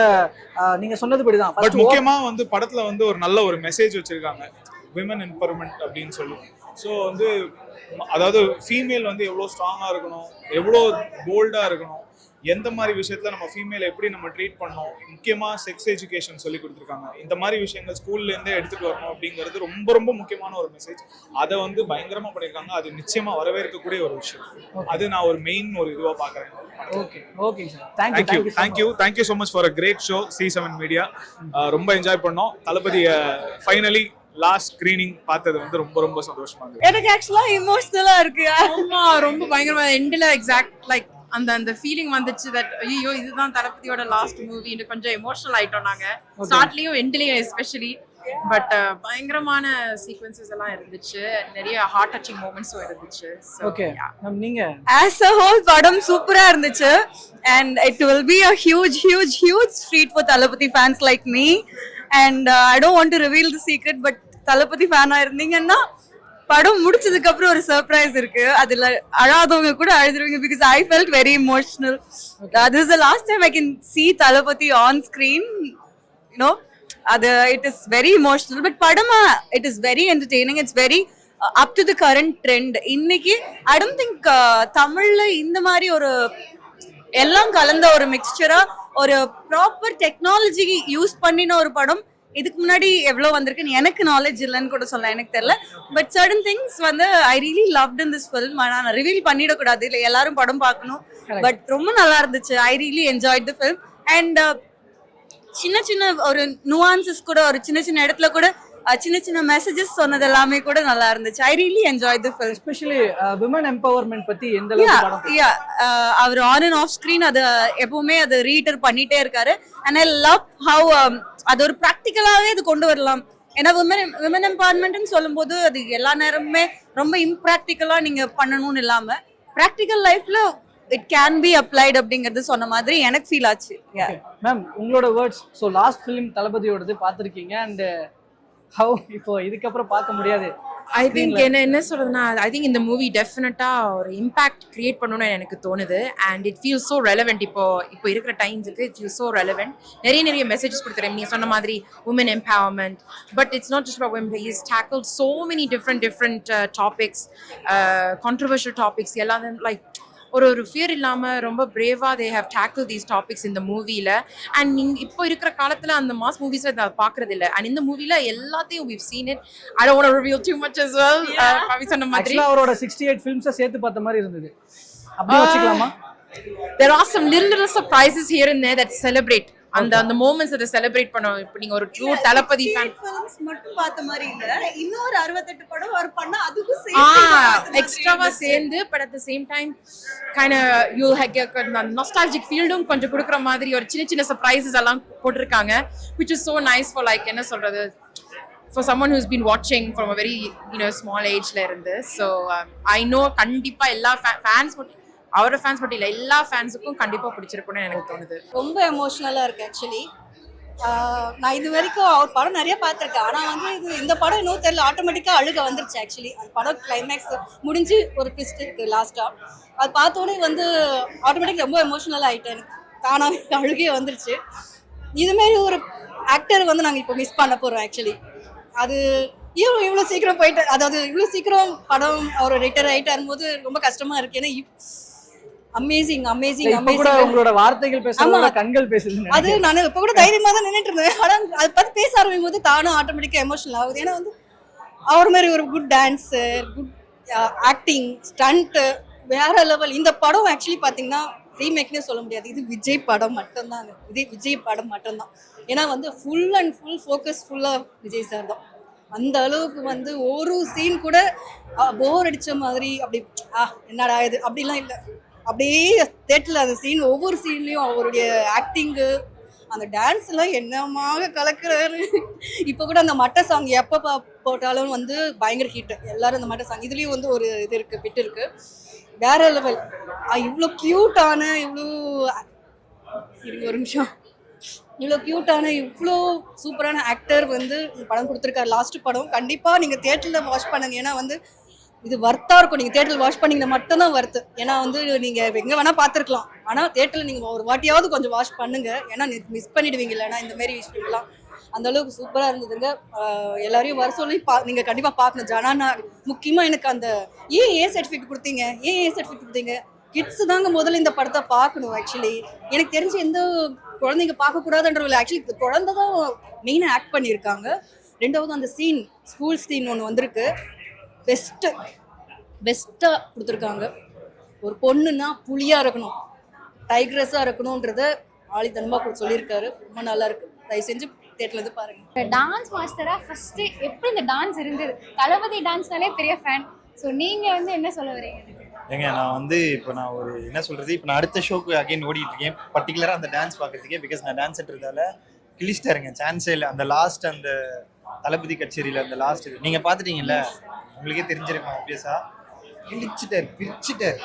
நீங்கள் சொன்னதுபடி தான். பட் முக்கியமாக வந்து படத்தில் வந்து ஒரு நல்ல ஒரு மெசேஜ் வச்சுருக்காங்க, விமன் எம்பவர்மெண்ட் அப்படின்னு சொல்லி. ஸோ வந்து அதாவது ஃபீமேல் வந்து எவ்வளோ ஸ்ட்ராங்காக இருக்கணும், எவ்வளோ போல்டாக இருக்கணும், எந்த மாதிரி விஷயத்துல நம்ம ஃபீமேலை எப்படி நம்ம ட்ரீட் பண்ணோம், முக்கியமா செக்ஸ் எஜுகேஷன் சொல்லி கொடுத்துருக்காங்க. இந்த மாதிரி விஷயங்கள் ஸ்கூல்ல இருந்தே எடுத்துட்டு வரணும் அப்படிங்கிறது ரொம்ப ரொம்ப முக்கியமான ஒரு மெசேஜ். அதை வந்து பயங்கரமா பண்ணியிருக்காங்க. அது நிச்சயமா வரவேற்கக்கூடிய ஒரு விஷயம். அது நான் ஒரு மெயின் ஒரு இதுவா பாக்குறேன். Okay sir, thank you so much for a great show C7 media. ரொம்ப என்ஜாய் பண்ணோம். தளபதி ஃபைனலி லாஸ்ட் ஸ்கிரீனிங் பார்த்தது வந்து ரொம்ப ரொம்ப சந்தோஷமா இருக்கு. எனக்கு ஆக்சுவலா இமோஷனலா இருக்கு. ஆமா, ரொம்ப பயங்கரமா எண்ட்ல எக்ஸாக்ட் லைக் அந்த ஃபீலிங் வந்துச்சு தட் ஐயோ இதுதான் தளபதியோட லாஸ்ட் மூவின்னு கொஞ்சம் எமோஷனல் ஆயிட்டோம் நாங்க. ஸ்டார்ட்லயும் எண்ட்லயும் எஸ்பெஷலி. பட் பயங்கரமான சீக்வென்சஸ் எல்லாம் இருந்துச்சு. நிறைய ஹார்ட் டச்சிங் மூமெண்ட்ஸும் இருந்துச்சு. ஓகே, நீங்க as a whole படம் சூப்பரா இருந்துச்சு. and it will be a huge treat for Thalapathy fans like me. and I don't want to reveal the secret, but Thalapathy fan-ஆ இருந்தீங்கன்னா படம் முடிச்சதுக்கு அப்புறம் ஒரு சர்ப்ரைஸ் இருக்கு. அதுல அழாதவங்க கூட அழுதுருவீங்க because I felt very emotional. This is the last time I can see Thalapathy on screen, you know. It is very emotional, but padama it is very entertaining. It's very up to the current trend. இன்னைக்கு I don't think தமிழ்ல இந்த மாதிரி ஒரு எல்லாம் கலந்த ஒரு மிக்சரா ஒரு proper technology use பண்ணின ஒரு படம் இதுக்கு முன்னாடி எவ்வளோ வந்திருக்குன்னு எனக்கு நாலேஜ் இல்லைன்னு கூட சொல்லலாம், எனக்கு தெரியல. பட் சர்டன் திங்ஸ் வந்து I really loved in this film. நான் ரிவீல் பண்ணிடக்கூடாது, இல்லை எல்லாரும் படம் பார்க்கணும். பட் ரொம்ப நல்லா இருந்துச்சு. I really enjoyed the film. And சின்ன சின்ன ஒரு நுவான்சஸ் கூட, ஒரு சின்ன சின்ன இடத்துல கூட சின்ன சின்ன மெசேஜஸ் சொன்னது எல்லாமே கூட நல்லா இருந்துச்சு. I really enjoy the film. Especially women empowerment பத்தி எந்த அளவுக்கு படம் அவர் ஆன் அண்ட் ஆஃப் ஸ்கிரீன் அது எப்பவுமே அது ரீடர் பண்ணிட்டே இருக்காரு. அண்ட் ஐ லவ் ஹவ் அது ஒரு ப்ராக்டிக்கலாவே இது கொண்டு வரலாம். ஏன்னா விமன் எம்பவர்மெண்ட்னு சொல்லும்போது அது எல்லா நேரமுமே ரொம்ப இம்ப்ராக்டிக்கலா நீங்க பண்ணணும்னு இல்லாம ப்ராக்டிக்கல் லைஃப்ல இட் கேன் பி அப்ளைட் அப்படிங்கிறது சொன்ன மாதிரி எனக்கு ஃபீல் ஆச்சு. மேம், உங்களோட வேர்ட்ஸ். ஸோ லாஸ்ட் ஃபிலிம் தளபதியோடது பார்த்துருக்கீங்க. அண்ட் ஹவ் இப்போ இதுக்கப்புறம் பார்க்க முடியாது. ஐ திங்க் என்ன சொல்றதுன்னா, ஐ திங்க் இந்த மூவி டெஃபினட்டா ஒரு இம்பாக்ட் கிரியேட் பண்ணணும்னு எனக்கு தோணுது. And it feel so relevant. இப்போ இருக்கிற டைம்ஸுக்கு இட் ஃபீல் ஸோ ரெலவெண்ட். நிறைய மெசேஜஸ் கொடுத்துறேன். நீங்க சொன்ன மாதிரி women empowerment. But it's not just about women. He's tackled so many different topics, controversial topics. எல்லாம் லைக் ஒரு ஃபியர் இல்லாம ரொம்ப பிரேவா they have tackled these topics in the movieல. அண்ட் இப்போ இருக்கிற காலத்துல அந்த மாஸ் மூவிஸ்ல அதை பாக்குறது இல்ல. அண்ட் இந்த மூவில எல்லாத்தையும் we've seen it. I don't want to reveal too much as well. பவி சொன்ன மாதிரி ஆக்சுவலா அவரோட 68 ஃபிலிம்ஸை சேர்த்து பார்த்த மாதிரி இருந்தது. அப்படியே வச்சுக்கலாமா? There are some little surprises here and there that celebrate அந்த மொமெண்ட்ஸ் அதை செலிப்ரேட் பண்ணோம். இப்போ நீங்க ஒரு ட்ரூ தளபதி ஃபேன் மட்டும் பார்த்த மாதிரி இல்ல, இன்னொரு 68 படம் அவர் பண்ணா அதுக்கும் சேர்த்து எக்ஸ்ட்ராவா சேர்ந்து, but at the same time kind you have nostalgic ஃபீல்டும் கொஞ்சம் கொடுக்குற மாதிரி ஒரு சின்ன சர்ப்ரைசஸ் எல்லாம் போட்டிருக்காங்க. which is so nice for like என்ன சொல்றது, for someone who's been watching from a very small age la irundhu. So I know கண்டிப்பா எல்லா ஃபேன்ஸ் அவரோட ஃபேன்ஸ் மட்டும் இல்லை, எல்லா ஃபேன்ஸுக்கும் கண்டிப்பாக பிடிச்சிருக்கும்னு எனக்கு தோணுது. ரொம்ப எமோஷ்னலாக இருக்குது ஆக்சுவலி. நான் இது வரைக்கும் அவர் படம் நிறைய பார்த்துருக்கேன். ஆனால் வந்து இந்த படம் இன்னும் தெரியல, ஆட்டோமேட்டிக்காக அழுக வந்துருச்சு ஆக்சுவலி. அந்த படம் கிளைமேக்ஸ் முடிஞ்சு ஒரு ட்விஸ்ட் இருக்குது லாஸ்ட்டாக. அது பார்த்தோன்னே வந்து ஆட்டோமேட்டிக் ரொம்ப எமோஷ்னலாக ஆகிட்டேன். எனக்கு தானாக அழுகே வந்துருச்சு. இதுமாரி ஒரு ஆக்டர் வந்து நாங்கள் இப்போ மிஸ் பண்ண போகிறோம் ஆக்சுவலி. அது இவ்வளோ சீக்கிரம் போயிட்டு, அதாவது இவ்வளோ சீக்கிரம் படம் அவர் ரிட்டையர் ஆகிட்டாரும் போது ரொம்ப கஷ்டமாக இருக்குது. ஏன்னா அமேசிங் உங்களோட வார்த்தைகள் பேசுறதுல கண்கள் பேசுது. அது நான் இப்ப கூட தைரியமா தான் நின்னுட்டு இருந்தேன். ஆனா அதை பத்தி பேச ஆரம்பிக்கும் போது தானும் ஆட்டோமேட்டிக்கா எமோஷனல் ஆகுது. ஏன்னா வந்து அவர் மாதிரி ஒரு good dancer, good acting, stunt வேற லெவல். இந்த படம் ஆக்சுவலி பாத்தீங்கன்னா ரீமேக்னே சொல்ல முடியாது, இது விஜய் படம் மட்டும்தாங்க. இது விஜய் படம் மட்டும்தான். ஏன்னா வந்து ஃபுல் அண்ட் ஃபுல் ஃபோக்கஸ் ஃபுல்லா விஜய் சார் தான். அந்த அளவுக்கு வந்து ஒரு சீன் கூட போர் அடிச்ச மாதிரி அப்படி என்னடா இது அப்படிலாம் இல்லை. அப்படியே தேட்டரில் அந்த சீன் ஒவ்வொரு சீன்லேயும் அவருடைய ஆக்டிங்கு, அந்த டான்ஸ் எல்லாம் என்னமாக கலக்கிறாரு. இப்போ கூட அந்த மட்டை சாங் எப்போ போட்டாலும் வந்து பயங்கர ஹிட்டு. எல்லாரும் அந்த மட்டை சாங் இதுலேயும் வந்து ஒரு இது இருக்குது, பிட்டு இருக்குது, வேற லெவல். இவ்வளோ க்யூட்டான, ஒரு நிமிஷம், இவ்வளோ க்யூட்டான, இவ்வளோ சூப்பரான ஆக்டர் வந்து இந்த படம் கொடுத்துருக்காரு. லாஸ்ட் படம் கண்டிப்பாக நீங்கள் தேட்டரில் வாட்ச் பண்ணுங்க. ஏன்னா வந்து இது வர்த்தாக இருக்கும். நீங்கள் தேட்டரில் வாட்ச் பண்ணிங்கன்னா மட்டும்தான் வர்த்து. ஏன்னா வந்து நீங்கள் எங்கே வேணால் பார்த்துருக்கலாம், ஆனால் தேட்டரில் நீங்கள் ஒரு வாட்டியாவது கொஞ்சம் வாட்ச் பண்ணுங்க. ஏன்னா மிஸ் பண்ணிடுவீங்க. இல்லைன்னா இந்த மாதிரி விஷயங்கள்லாம் அந்த அளவுக்கு சூப்பராக இருந்ததுங்க. எல்லாரையும் வர சொல்லி நீங்கள் கண்டிப்பாக பார்க்கணும். ஜனநாயகன் முக்கியமாக எனக்கு அந்த ஏ சர்டிஃபிகேட் கொடுத்தீங்க, ஏ சர்டிஃபிகேட் கொடுத்தீங்க கிட்ஸ் தாங்க முதல்ல இந்த படத்தை பார்க்கணும். ஆக்சுவலி எனக்கு தெரிஞ்சு எந்த குழந்தைங்க பார்க்கக்கூடாதுன்றதில்ல. ஆக்சுவலி குழந்தை தான் மெயினாக ஆக்ட் பண்ணியிருக்காங்க. ரெண்டாவது அந்த சீன், ஸ்கூல் சீன் ஒன்று வந்திருக்கு, பெஸ்ட்டாக கொடுத்துருக்காங்க. ஒரு பொண்ணுன்னா புலியாக இருக்கணும், டைக்ரஸாக இருக்கணுன்றத ஆளித்தனமாக சொல்லியிருக்காரு. ரொம்ப நல்லா இருக்கு. தயவு செஞ்சு தேட்டர்ல இருந்து பாருங்க. டான்ஸ் மாஸ்டரா ஃபர்ஸ்ட் எப்படி இந்த டான்ஸ் இருந்தது? தளபதி டான்ஸ்னாலே பெரிய ஃபேன். ஸோ நீங்க வந்து என்ன சொல்ல வரீங்க? ஏங்க நான் வந்து இப்போ நான் ஒரு என்ன சொல்றது, இப்போ நான் அடுத்த ஷோக்கு அகைன் ஓடிட்டு இருக்கேன், பர்டிகுலராக அந்த டான்ஸ் பார்க்கறதுக்கே. பிகாஸ் நான் டான்ஸ்ன்றதால கிழிச்சிட்டாருங்க, சான்ஸே இல்லை. அந்த லாஸ்ட் அந்த தளபதி கச்சேரியில் அந்த லாஸ்ட் இது நீங்கள் பார்த்துட்டீங்கல்ல, உங்களுக்கே தெரிஞ்சிருக்கும் ஆப்வியஸாக. பிரிச்சுட்டார்.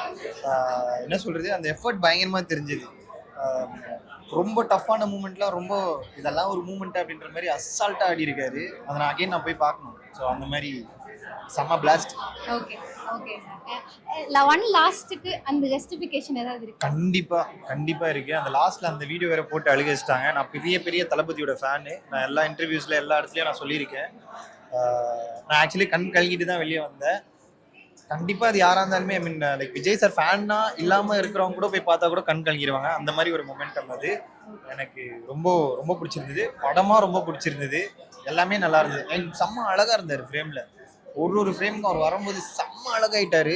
என்ன சொல்றது, அந்த எஃபர்ட் பயங்கரமாக தெரிஞ்சது. ரொம்ப டஃப்பான மூமெண்ட்லாம் ரொம்ப இதெல்லாம் ஒரு மூமெண்ட் அப்படின்ற மாதிரி அசால்ட்டாக ஆடி இருக்காரு. அதை நான் அகைன் நான் போய் பார்க்கணும். ஸோ அந்த மாதிரி செம்ம பிளாஸ்ட். ஓகே ஓகே ஒன் லாஸ்ட்டுக்கு அந்த ஜஸ்டிஃபிகேஷன் ஏதாவது இருக்கு? கண்டிப்பாக இருக்குது. அந்த லாஸ்ட்டில் அந்த வீடியோ வேறு போட்டு அழுக வச்சிட்டாங்க. நான் பெரிய தளபதியோட ஃபேனு. நான் எல்லா இன்டர்வியூஸில் எல்லா இடத்துலையும் நான் சொல்லியிருக்கேன். நான் ஆக்சுவலி கண் கழுகிட்டு தான் வெளியே வந்தேன். கண்டிப்பாக அது யாராக இருந்தாலுமே ஐ மீன் லைக் விஜய் சார் ஃபேன்னா இல்லாமல் இருக்கிறவங்க கூட போய் பார்த்தா கூட கண் கலங்கிடுவாங்க. அந்த மாதிரி ஒரு மொமெண்டம் அது எனக்கு ரொம்ப ரொம்ப பிடிச்சிருந்தது. படமாக ரொம்ப பிடிச்சிருந்தது. எல்லாமே நல்லா இருந்தது. அண்ட் செம்ம அழகாக இருந்தார் ஃப்ரேமில். ஒரு ஃப்ரேமுக்கு அவர் வரும்போது செம்ம அழகாயிட்டாரு.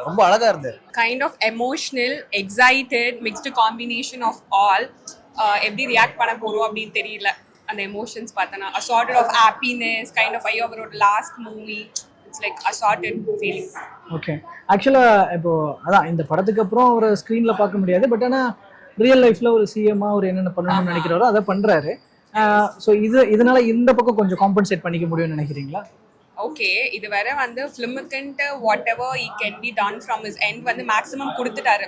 ரொம்ப அழகாக இருந்தார். Kind of emotional, excited, mixed combination of all. எப்படி ரியாக்ட் பண்ண போகிறோம் அப்படின்னு தெரியல. அந்த எமோஷன்ஸ் பார்த்தனா assorted of happiness, kind of ஐயோ அவரோட last movie. It's like assorted feeling. Okay, ஆக்சுவலாக இப்போ அதான் இந்த படத்துக்கு அப்புறம் ஒரு ஸ்க்ரீனில் பார்க்க முடியாது. பட் ஆனால் ரியல் லைஃப்பில் ஒரு சிஎம்மாக ஒரு என்னென்ன பண்ணணும்னு நினைக்கிறாரோ அதை பண்ணுறாரு. ஸோ இதனால இந்த பக்கம் கொஞ்சம் காம்பன்சேட் பண்ணிக்க முடியும்னு நினைக்கிறீங்களா? ஓகே, இது வர வந்து ஃபிலிமுக்குன்ட்டு whatever he can be done from his end வந்து மேக்ஸிமம் கொடுத்துட்டாரு.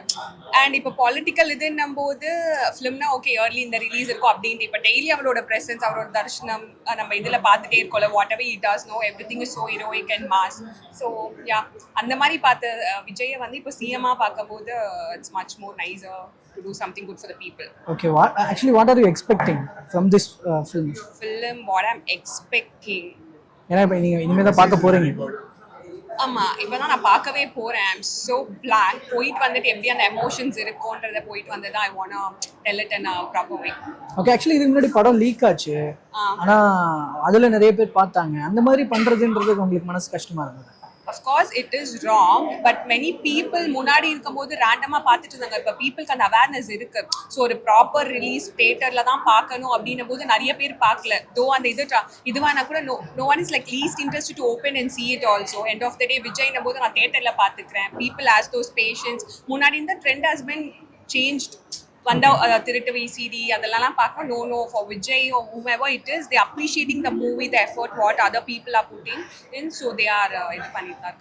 அண்ட் இப்போ பொலிட்டிக்கல் இதுன்னும் போது ஃபிலிம்னா ஓகே ஏர்லி இந்த ரிலீஸ் இருக்கும் அப்படின்ட்டு. இப்போ டெய்லி அவரோட ப்ரெசன்ஸ், அவரோட தர்ஷனம் நம்ம இதில் பார்த்துட்டே இருக்கோம்ல. Whatever he does no everything is so heroic and mass. So yeah, அந்த மாதிரி பார்த்த விஜயை வந்து இப்போ சிஎம்மாக பார்க்கும்போது it's much more nicer to do something good for the people. Okay, what are you expecting from this film? What I'm expecting, ஏன்னா இப்போ நீங்கள் இனிமேல் தான் பார்க்க போகிறீங்க. ஆமாம், இப்போ தான் நான் பார்க்கவே போகிறேன். I'm so blank. போயிட்டு வந்துட்டு எப்படி அந்த எமோஷன்ஸ் இருக்குன்றத போயிட்டு வந்து தான் I want tell it in a proper way. Okay, actually இதுக்கு முன்னாடி படம் லீக் ஆச்சு, ஆனால் அதில் நிறைய பேர் பார்த்தாங்க. அந்த மாதிரி பண்ணுறதுன்றது உங்களுக்கு மனசு கஷ்டமாக இருந்தது? Of course it is wrong, but many people முன்னாடி இருக்கும்போது ரேண்டமாக பார்த்துட்டு இருந்தாங்க. இப்போ பீப்புளுக்கு அந்த அவேர்னஸ் இருக்கு. ஸோ ஒரு ப்ராப்பர் ரிலீஸ் தியேட்டரில் தான் பார்க்கணும் அப்படின்னும் போது நிறைய பேர் பார்க்கல. தோ அந்த இதுவானா கூட no one is like least interested to open and see it also. End of the day விஜய்னும் போது நான் தியேட்டரில் பார்த்துக்கிறேன். People has those patience. முன்னாடி இந்த ட்ரெண்ட் has been changed. வந்தா திருட்டு VCD அதெல்லாம் பார்க்கணும். No for Vijay or whomever it is, they appreciating the movie, the effort what other people are putting in, so they are இது பண்ணிட்டாங்க.